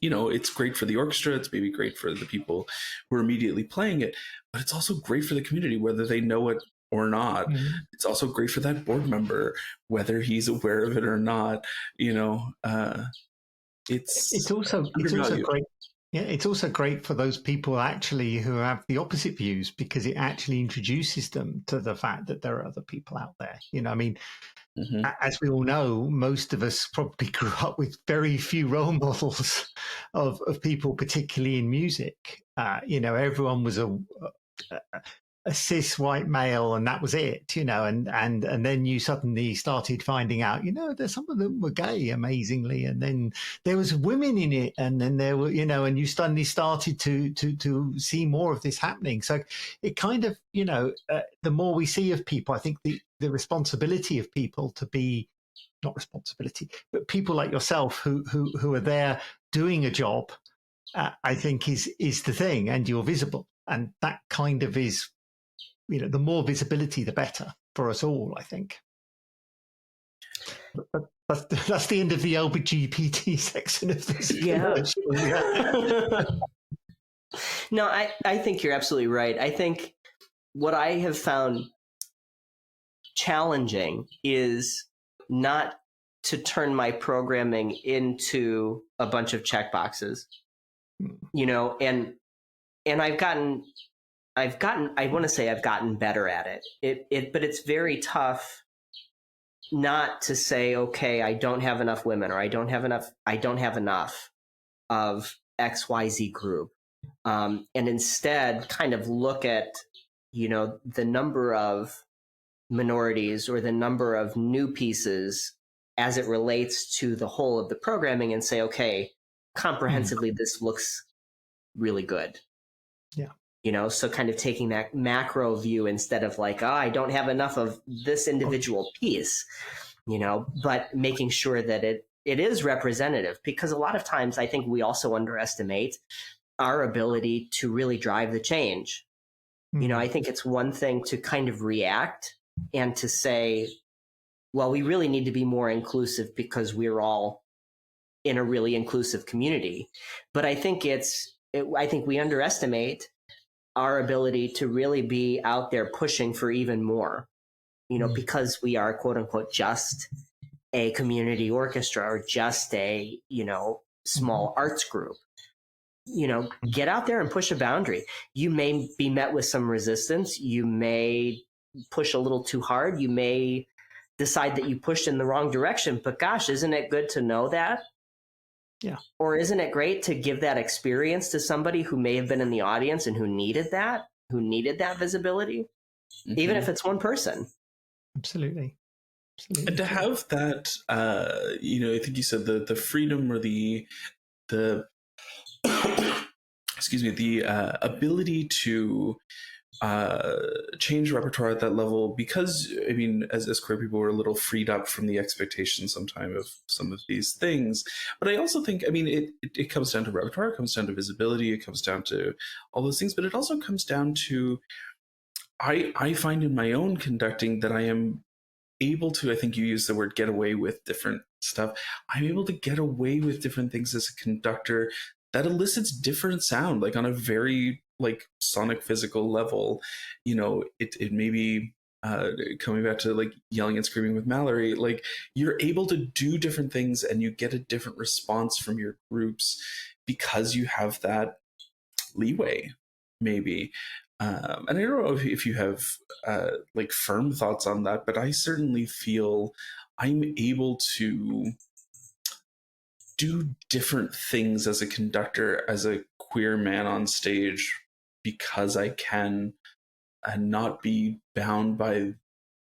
it's great for the orchestra, it's maybe great for the people who are immediately playing it, but it's also great for the community, whether they know it or not. Mm. It's also great for that board member, whether he's aware of it or not. It's also great. Yeah, it's also great for those people actually who have the opposite views, because it actually introduces them to the fact that there are other people out there. I mean, as we all know, most of us probably grew up with very few role models of people, particularly in music. Everyone was a cis white male, and that was it, and then you suddenly started finding out, there's some of them were gay, amazingly, and then there was women in it, and then there were, and you suddenly started to see more of this happening. So it kind of, the more we see of people, I think the responsibility of people to be, not responsibility, but people like yourself who are there doing a job, I think is the thing, and you're visible, and that kind of is, the more visibility, the better for us all, I think. But that's the end of the LGBT section of this. Yeah. No, I think you're absolutely right. I think what I have found challenging is not to turn my programming into a bunch of checkboxes, and I want to say I've gotten better at it. But it's very tough not to say, okay, I don't have enough women, or I don't have enough of XYZ group. And instead kind of look at, the number of minorities or the number of new pieces as it relates to the whole of the programming, and say, okay, comprehensively, this looks really good. Yeah. So kind of taking that macro view instead of like, I don't have enough of this individual piece, but making sure that it is representative, because a lot of times I think we also underestimate our ability to really drive the change. I think it's one thing to kind of react and to say, well, we really need to be more inclusive because we're all in a really inclusive community. But I think I think we underestimate our ability to really be out there pushing for even more, because we are, quote unquote, just a community orchestra, or just a, small arts group. Get out there and push a boundary. You may be met with some resistance. You may push a little too hard. You may decide that you pushed in the wrong direction, but gosh, isn't it good to know that? Yeah. Or isn't it great to give that experience to somebody who may have been in the audience and who needed that visibility, even if it's one person? Absolutely. And to have that, I think you said the freedom, or the excuse me, the ability to change repertoire at that level, because I mean, as queer people, we're a little freed up from the expectation sometimes of some of these things. But I also think, I mean, it comes down to repertoire, it comes down to visibility, it comes down to all those things, but it also comes down to, I find in my own conducting that I am able to, I think you used the word, get away with different stuff. I'm able to get away with different things as a conductor that elicits different sound, like on a very sonic physical level. It may be coming back to like yelling and screaming with Mallory, like you're able to do different things and you get a different response from your groups because you have that leeway, maybe. And I don't know if you have firm thoughts on that, but I certainly feel I'm able to do different things as a conductor, as a queer man on stage, because I can, and not be bound by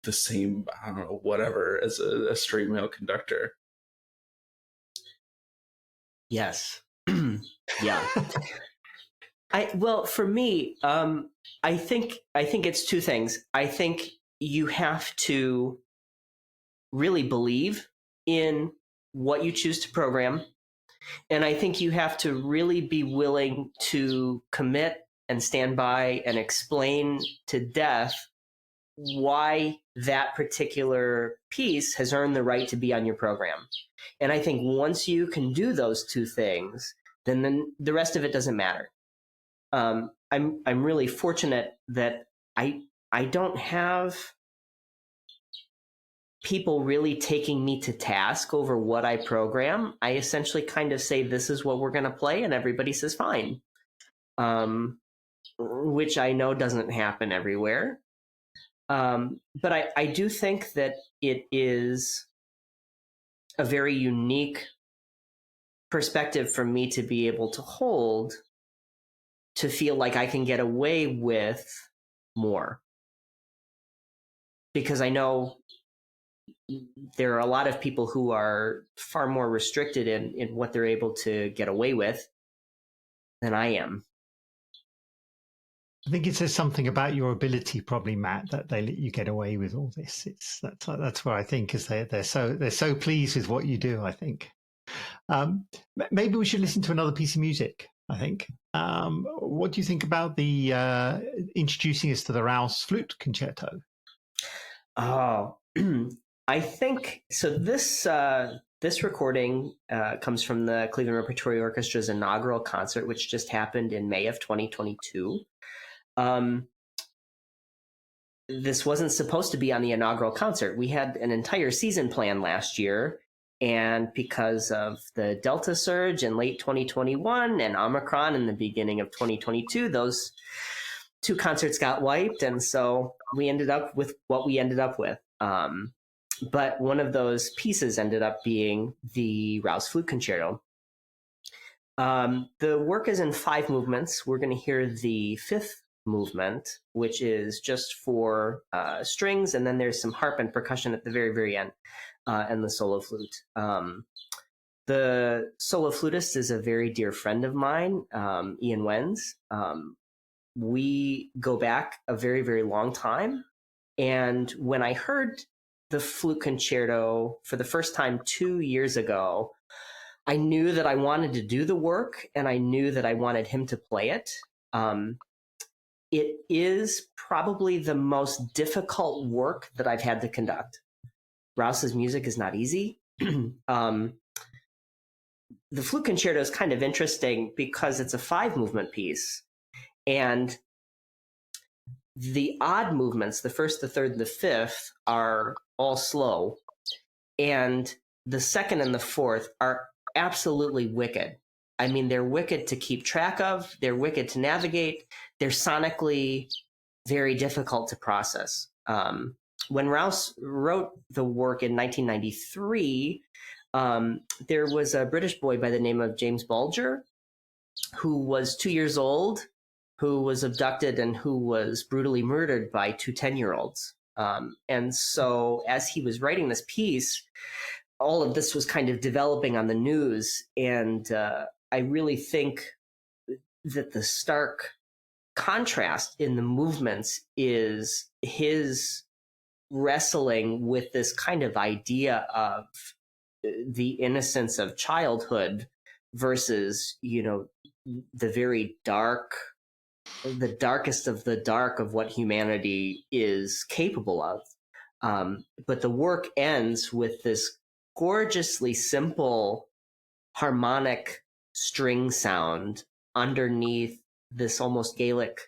the same, I don't know, whatever, as a straight male conductor. Yes. Yeah. For me, I think it's two things. I think you have to really believe in what you choose to program. And I think you have to really be willing to commit and stand by and explain to death why that particular piece has earned the right to be on your program. And I think once you can do those two things, then the rest of it doesn't matter. I'm really fortunate that I don't have people really taking me to task over what I program. I essentially kind of say, this is what we're going to play, and everybody says fine, which I know doesn't happen everywhere. But I do think that it is a very unique perspective for me to be able to hold, to feel like I can get away with more. Because I know there are a lot of people who are far more restricted in what they're able to get away with than I am. I think it says something about your ability, probably, Matt, that they let you get away with all this. That's what I think, is they're so pleased with what you do. I think maybe we should listen to another piece of music. I think. What do you think about the introducing us to the Rouse Flute Concerto? Oh, I think so. This recording comes from the Cleveland Repertory Orchestra's inaugural concert, which just happened in May of 2022. This wasn't supposed to be on the inaugural concert. We had an entire season planned last year, and because of the Delta surge in late 2021 and Omicron in the beginning of 2022, those two concerts got wiped, and so we ended up with what we ended up with. But one of those pieces ended up being the Rouse Flute Concerto. The work is in 5 movements. We're going to hear the 5th movement, which is just for strings, and then there's some harp and percussion at the very, very end, and the solo flute. The solo flutist is a very dear friend of mine, Ian Wenz. We go back a very, very long time, and when I heard the flute concerto for the first time 2 years ago, I knew that I wanted to do the work, and I knew that I wanted him to play it. It is probably the most difficult work that I've had to conduct. Rouse's music is not easy. The flute concerto is kind of interesting because it's a 5-movement piece, and the odd movements, the 1st, the 3rd, and the 5th, are all slow, and the 2nd and the 4th are absolutely wicked. I mean, they're wicked to keep track of, they're wicked to navigate, they're sonically very difficult to process. When Rouse wrote the work in 1993, there was a British boy by the name of James Bulger, who was 2 years old, who was abducted and who was brutally murdered by 2 10-year-olds. And so as he was writing this piece, all of this was kind of developing on the news. And I really think that the stark contrast in the movements is his wrestling with this kind of idea of the innocence of childhood versus, the very dark, the darkest of the dark of what humanity is capable of. But the work ends with this gorgeously simple harmonic string sound underneath this almost Gaelic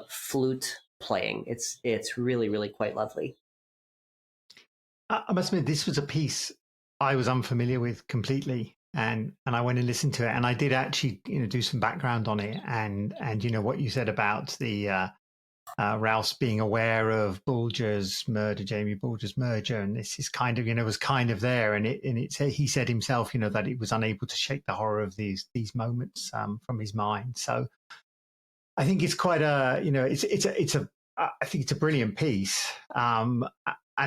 flute playing. It's really, really quite lovely. I must admit, this was a piece I was unfamiliar with completely, and I went and listened to it, and I did actually do some background on it, and what you said about the Rouse being aware of Bulger's murder, Jamie Bulger's murder, and this is kind of was kind of there, and he said himself that he was unable to shake the horror of these moments from his mind. So I think it's quite I think it's a brilliant piece, but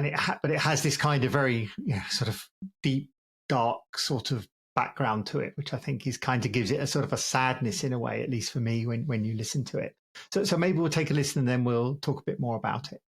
it has this kind of very sort of deep, dark sort of background to it, which I think kind of gives it a sort of a sadness in a way, at least for me, when you listen to it. So maybe we'll take a listen and then we'll talk a bit more about it.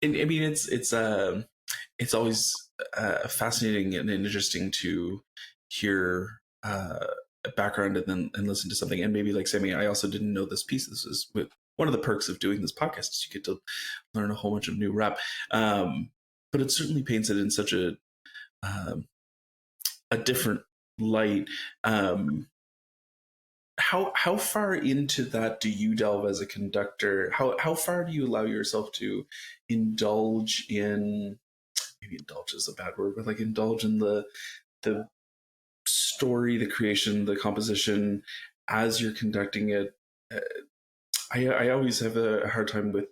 I mean, it's always fascinating and interesting to hear a background and listen to something. And maybe like Sammy, I also didn't know this piece. This is with one of the perks of doing this podcast is you get to learn a whole bunch of new rap. But it certainly paints it in such a different light. How far into that do you delve as a conductor? How far do you allow yourself to indulge in, maybe indulge is a bad word, but like indulge in the story, the creation, the composition as you're conducting it? I always have a hard time with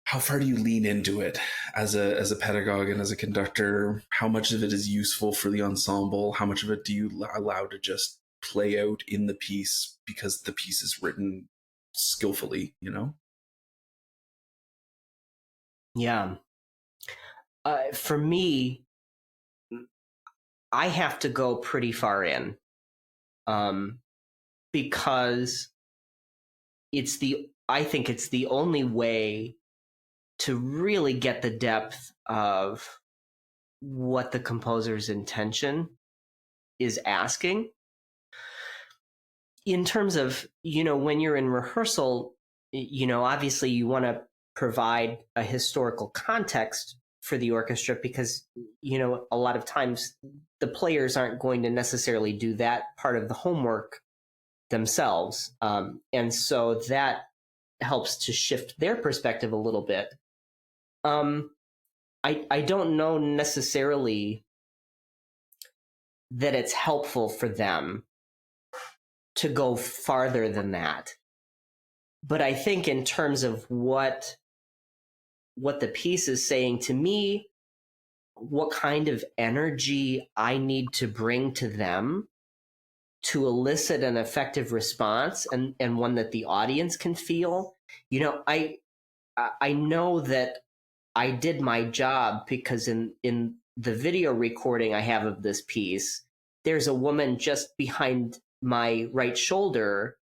how far do you lean into it as a pedagogue and as a conductor? How much of it is useful for the ensemble? How much of it do you allow to just play out in the piece because the piece is written skillfully, you know? Yeah. For me, I have to go pretty far in, because I think it's the only way to really get the depth of what the composer's intention is asking. In terms of, when you're in rehearsal, obviously you want to provide a historical context for the orchestra because, a lot of times the players aren't going to necessarily do that part of the homework themselves. And so that helps to shift their perspective a little bit. I don't know necessarily that it's helpful for them to go farther than that. But I think in terms of what the piece is saying to me, what kind of energy I need to bring to them to elicit an effective response and one that the audience can feel. I know that I did my job because in the video recording I have of this piece, there's a woman just behind my right shoulder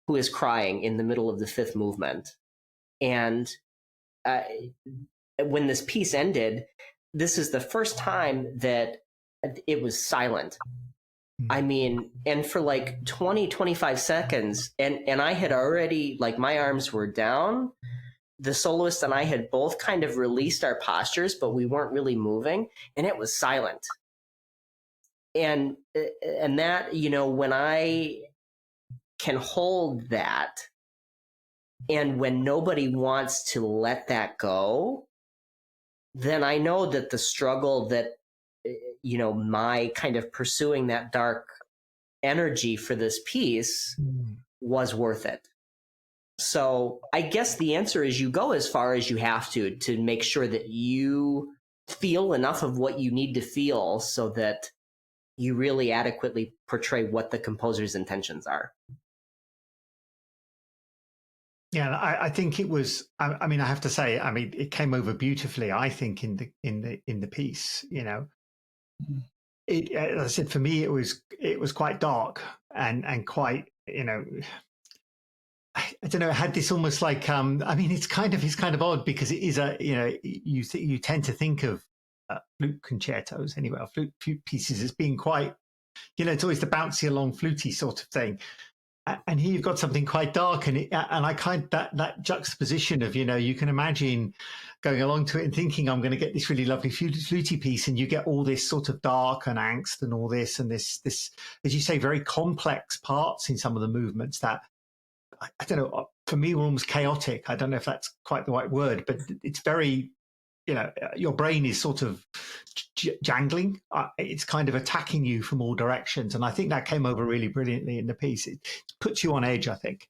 who is crying in the middle of the fifth movement. And when this piece ended, this is the first time that it was silent. I mean, and for like 20, 25 seconds, and I had already, like, my arms were down. The soloist and I had both kind of released our postures, but we weren't really moving, and it was silent. And that, when I can hold that, and when nobody wants to let that go, then I know that the struggle that, my kind of pursuing that dark energy for this piece was worth it. So I guess the answer is you go as far as you have to make sure that you feel enough of what you need to feel so that you really adequately portray what the composer's intentions are. Yeah, I think it was. I mean, I have to say, it came over beautifully. I think in the piece, as I said, for me, it was quite dark and quite, I don't know. It had this almost like, it's kind of odd because it is you tend to think of flute concertos anyway, or flute pieces as being quite, it's always the bouncy along fluty sort of thing. And here you've got something quite dark, and I kind of that juxtaposition of, you can imagine going along to it and thinking I'm going to get this really lovely fluty piece, and you get all this sort of dark and angst and all this, and this, as you say, very complex parts in some of the movements that, I don't know, for me were almost chaotic. I don't know if that's quite the right word, but it's very, your brain is sort of jangling. It's kind of attacking you from all directions. And I think that came over really brilliantly in the piece. It puts you on edge, I think.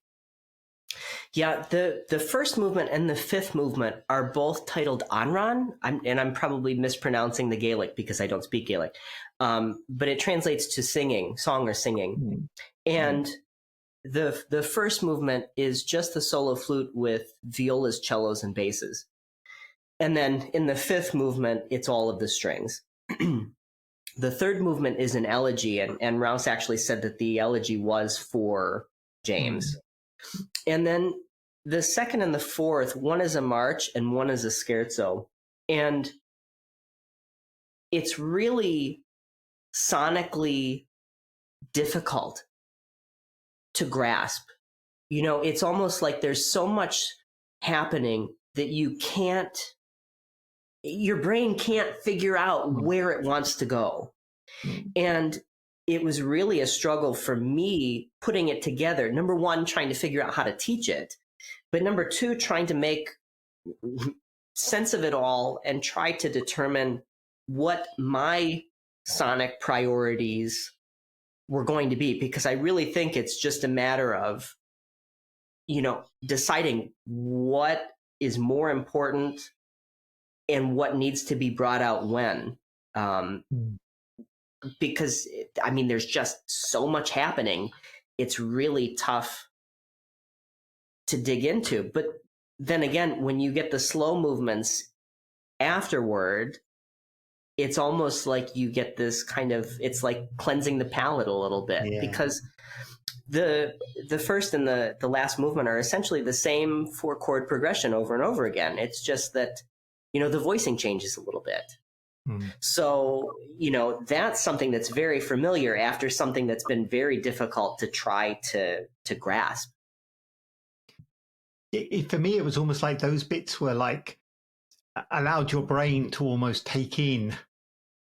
Yeah, the first movement and the fifth movement are both titled Anran. I'm probably mispronouncing the Gaelic because I don't speak Gaelic. But it translates to singing, song or singing. And the first movement is just the solo flute with violas, cellos, and basses. And then in the fifth movement, it's all of the strings. The third movement is an elegy, and Rouse actually said that the elegy was for James. And then the second and the fourth, one is a march and one is a scherzo. And it's really sonically difficult to grasp. You know, it's almost like there's so much happening that your brain can't figure out where it wants to go. And it was really a struggle for me putting it together. Number one, trying to figure out how to teach it. But number two, trying to make sense of it all and try to determine what my sonic priorities were going to be. Because I really think it's just a matter of, you know, deciding what is more important and what needs to be brought out when. Because, I mean, there's just so much happening. It's really tough to dig into. But then again, when you get the slow movements afterward, it's almost like you get this kind of, it's like cleansing the palate a little bit. Yeah. Because the first and the last movement are essentially the same 4-chord progression over and over again. It's just that, you know, the voicing changes a little bit. So, you know, that's something that's very familiar after something that's been very difficult to try to grasp. For me, it was almost like those bits were like allowed your brain to almost take in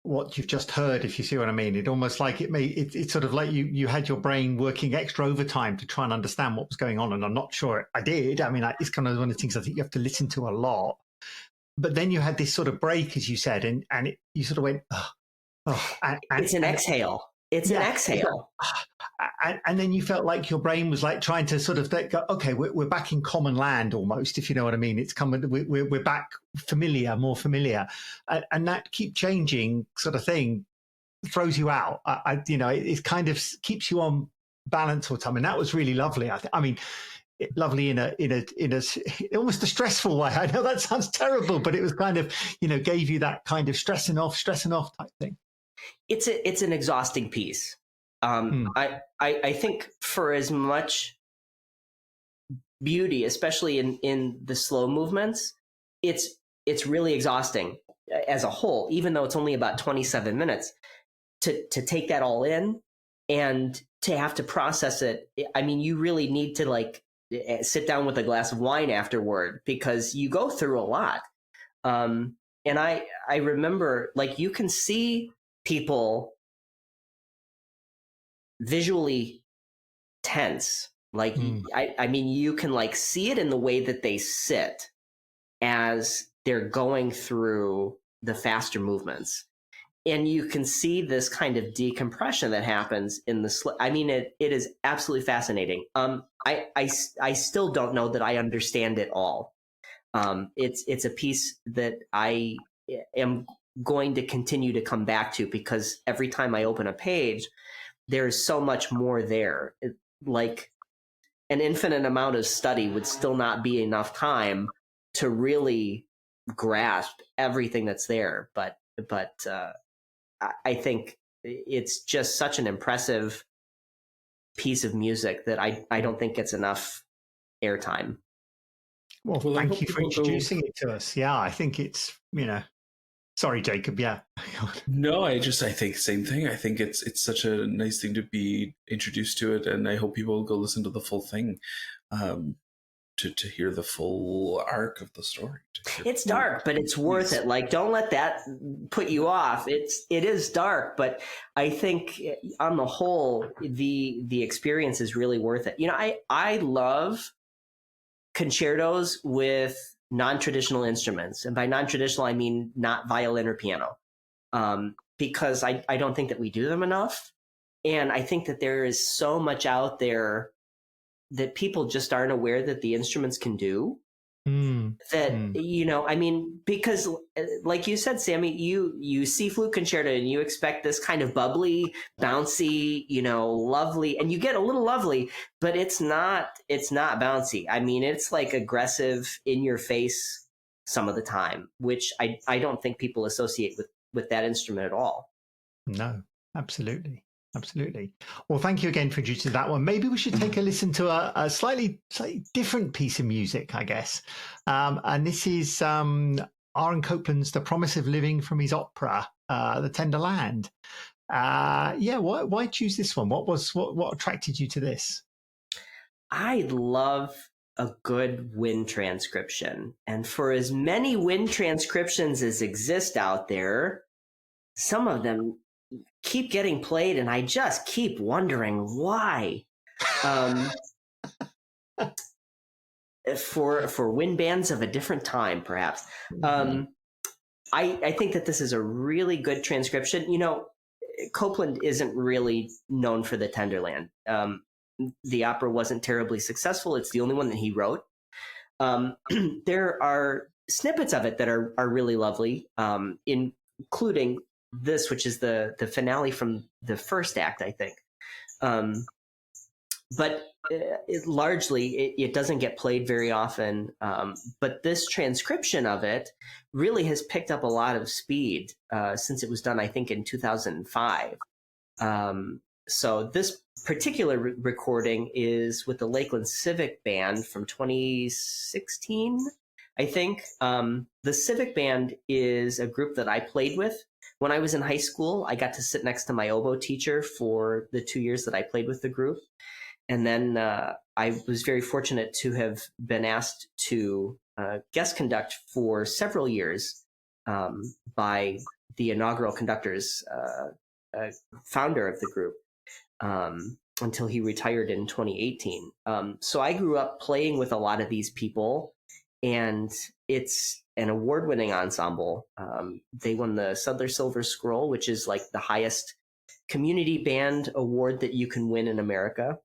what you've just heard, if you see what I mean. It almost like it's sort of like you had your brain working extra overtime to try and understand what was going on. And I'm not sure I did. I mean, it's kind of one of the things I think you have to listen to a lot. But then you had this sort of break, as you said, and you sort of went, it's an exhale. It's an exhale. And then you felt like your brain was like trying to sort of go, okay, we're back in common land almost, if you know what I mean. It's coming, we're back more familiar. And that keep changing sort of thing throws you out. You know, it kind of keeps you on balance all the time. And that was really lovely. I mean, lovely in a almost a stressful way. I know that sounds terrible, but it was kind of, you know, gave you that kind of stressing off type thing. It's an exhausting piece. I think for as much beauty, especially in the slow movements, it's really exhausting as a whole, even though it's only about 27 minutes to take that all in and to have to process it. I mean, you really need to like sit down with a glass of wine afterward because you go through a lot. And I remember, like, you can see people visually tense. Like, I mean, you can like see it in the way that they sit as they're going through the faster movements. And you can see this kind of decompression that happens in the I mean, it is absolutely fascinating. I still don't know that I understand it all. It's a piece that I am going to continue to come back to because every time I open a page, there's so much more there. Like an infinite amount of study would still not be enough time to really grasp everything that's there. But I think it's just such an impressive piece of music that I don't think gets enough airtime. Well, thank you for introducing it to us. Yeah, I think it's, you know, sorry, Jacob. Yeah. No, I think same thing. I think it's such a nice thing to be introduced to it. And I hope people go listen to the full thing. To hear the full arc of the story. It's dark, but it's worth it. Like, don't let that put you off. It is dark, but I think on the whole, the experience is really worth it. You know, I love concertos with non-traditional instruments. And by non-traditional, I mean not violin or piano, because I don't think that we do them enough. And I think that there is so much out there that people just aren't aware that the instruments can do. You know, I mean, because like you said, Sammy, you see flute concerto and you expect this kind of bubbly, bouncy, you know, lovely, and you get a little lovely, but it's not bouncy. I mean, it's like aggressive, in your face some of the time, which I don't think people associate with that instrument at all. No, absolutely. Absolutely. Well, thank you again for introducing that one. Maybe we should take a listen to a slightly different piece of music, I guess. And this is Aaron Copland's The Promise of Living from his opera, The Tender Land. Why choose this one? What attracted you to this? I love a good wind transcription. And for as many wind transcriptions as exist out there, some of them keep getting played, and I just keep wondering why. For wind bands of a different time, perhaps. I think that this is a really good transcription. You know, Copland isn't really known for the Tenderland. The opera wasn't terribly successful. It's the only one that he wrote. There are snippets of it that are really lovely, including this, which is the finale from the first act, I think. But it doesn't get played very often. But this transcription of it really has picked up a lot of speed since it was done, I think, in 2005. So this particular recording is with the Lakeland Civic Band from 2016, I think. The Civic Band is a group that I played with when I was in high school. I got to sit next to my oboe teacher for the 2 years that I played with the group. And then I was very fortunate to have been asked to guest conduct for several years by the inaugural conductor's founder of the group until he retired in 2018. So I grew up playing with a lot of these people, and it's an award-winning ensemble. They won the Sudler Silver Scroll, which is like the highest community band award that you can win in America.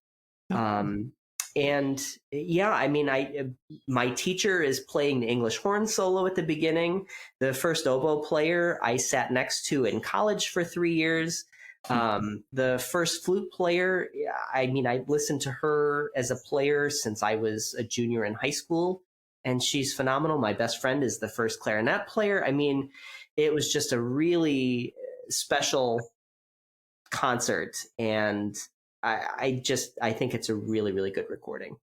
And yeah, I mean, my teacher is playing the English horn solo at the beginning. The first oboe player I sat next to in college for 3 years. The first flute player, I mean, I listened to her as a player since I was a junior in high school, and she's phenomenal. My best friend is the first clarinet player. I mean, it was just a really special concert, and I think it's a really, really good recording.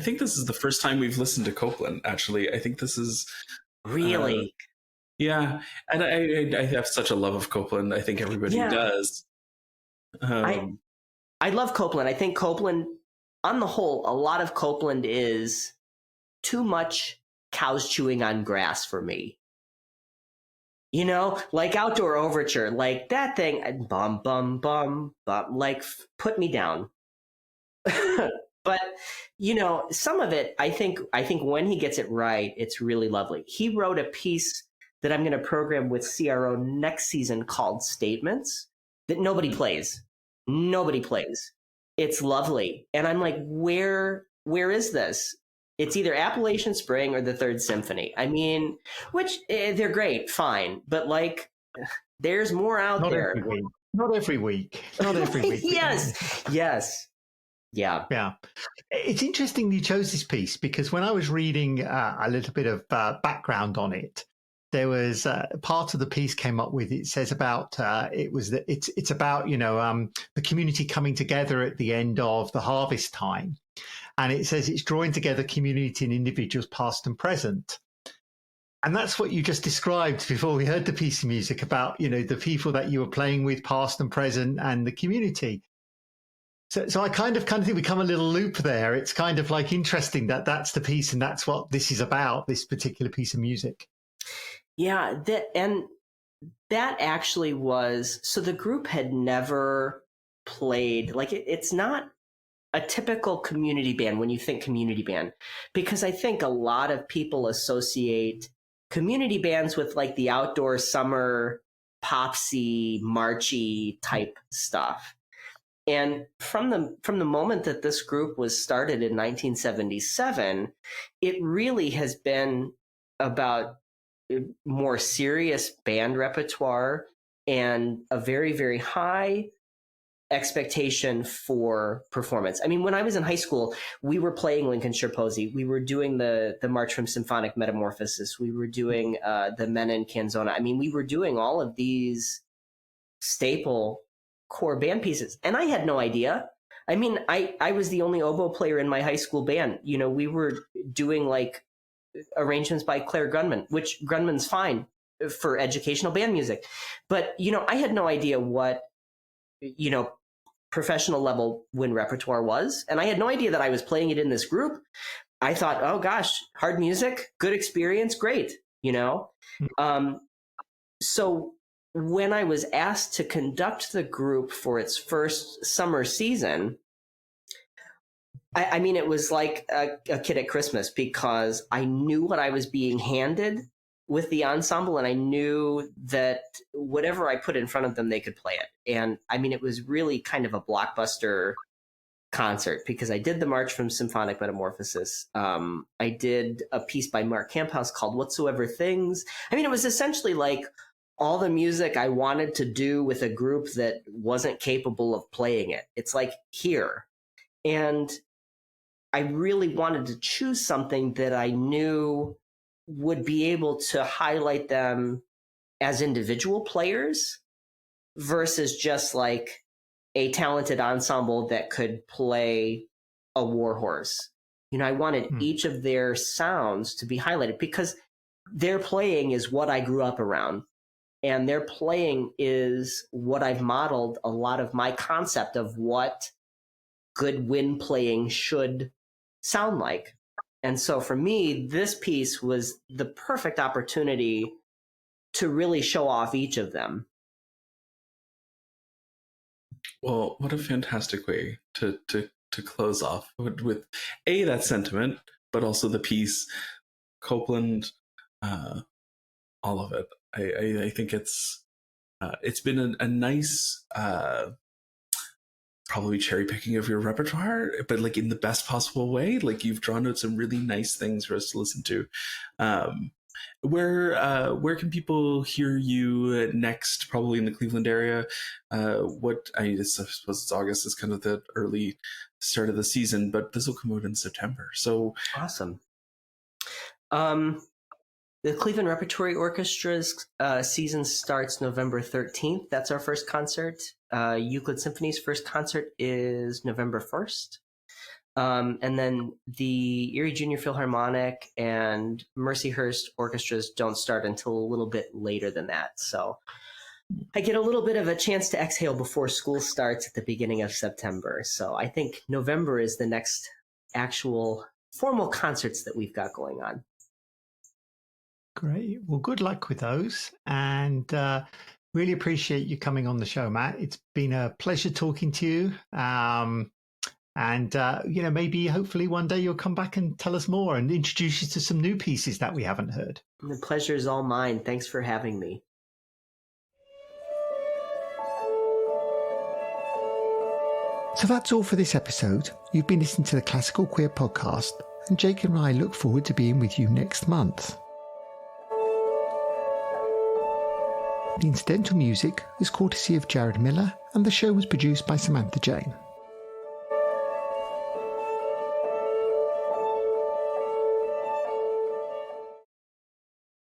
I think this is the first time we've listened to Copland. Actually, I think this is Really. yeah, and I have such a love of Copland. I think everybody does. I love Copland. I think Copland, on the whole, a lot of Copland is too much cows chewing on grass for me. You know, like Outdoor Overture, like that thing, bum, bum, bum, bum, like put me down. But, you know, some of it, I think when he gets it right, it's really lovely. He wrote a piece that I'm going to program with CRO next season called Statements that nobody plays. Nobody plays. It's lovely. And I'm like, where is this? It's either Appalachian Spring or the Third Symphony. I mean, which they're great, fine. But like, there's more out there. Not every week. Not every week. Yes. Yes. Yeah. Yeah. It's interesting you chose this piece because when I was reading a little bit of background on it, there was part of the piece came up with, it says about, it's about, you know, the community coming together at the end of the harvest time. And it says it's drawing together community and individuals past and present. And that's what you just described before we heard the piece of music about, you know, the people that you were playing with past and present and the community. So I kind of think we come a little loop there. It's kind of like interesting that that's the piece and that's what this is about, this particular piece of music. Yeah, that actually was, so the group had never played, like it's not a typical community band when you think community band, because I think a lot of people associate community bands with like the outdoor summer popsy, marchy type stuff. And from the moment that this group was started in 1977, it really has been about more serious band repertoire and a very, very high expectation for performance. I mean, when I was in high school, we were playing Lincolnshire Posy. We were doing the March from Symphonic Metamorphosis. We were doing the Menon Canzona. I mean, we were doing all of these staple core band pieces. And I had no idea. I mean, I was the only oboe player in my high school band. You know, we were doing like arrangements by Claire Grunman, which Grunman's fine for educational band music. But, you know, I had no idea what, you know, professional level wind repertoire was. And I had no idea that I was playing it in this group. I thought, oh gosh, hard music, good experience, great, you know? So when I was asked to conduct the group for its first summer season, I mean, it was like a kid at Christmas because I knew what I was being handed with the ensemble, and I knew that whatever I put in front of them, they could play it. And I mean, it was really kind of a blockbuster concert because I did the March from Symphonic Metamorphosis. I did a piece by Mark Camphouse called Whatsoever Things. I mean, it was essentially like all the music I wanted to do with a group that wasn't capable of playing it. It's like here. And I really wanted to choose something that I knew would be able to highlight them as individual players versus just like a talented ensemble that could play a war horse. You know, I wanted each of their sounds to be highlighted because their playing is what I grew up around. And their playing is what I've modeled a lot of my concept of what good wind playing should sound like. And so for me, this piece was the perfect opportunity to really show off each of them. Well, what a fantastic way to close off with A, that sentiment, but also the piece, Copland, all of it. I think it's been a nice probably cherry picking of your repertoire, but like in the best possible way. Like you've drawn out some really nice things for us to listen to. Where can people hear you next? Probably in the Cleveland area. I suppose it's August is kind of the early start of the season, but this will come out in September. So awesome. The Cleveland Repertory Orchestra's season starts November 13th. That's our first concert. Euclid Symphony's first concert is November 1st. And then the Erie Junior Philharmonic and Mercyhurst orchestras don't start until a little bit later than that. So I get a little bit of a chance to exhale before school starts at the beginning of September. So I think November is the next actual formal concerts that we've got going on. Great. Well, good luck with those. And really appreciate you coming on the show, Matt. It's been a pleasure talking to you. And maybe hopefully one day you'll come back and tell us more and introduce you to some new pieces that we haven't heard. The pleasure is all mine. Thanks for having me. So that's all for this episode. You've been listening to the Classical Queer podcast, and Jake and I look forward to being with you next month. The incidental music is courtesy of Jared Miller, and the show was produced by Samantha Jane.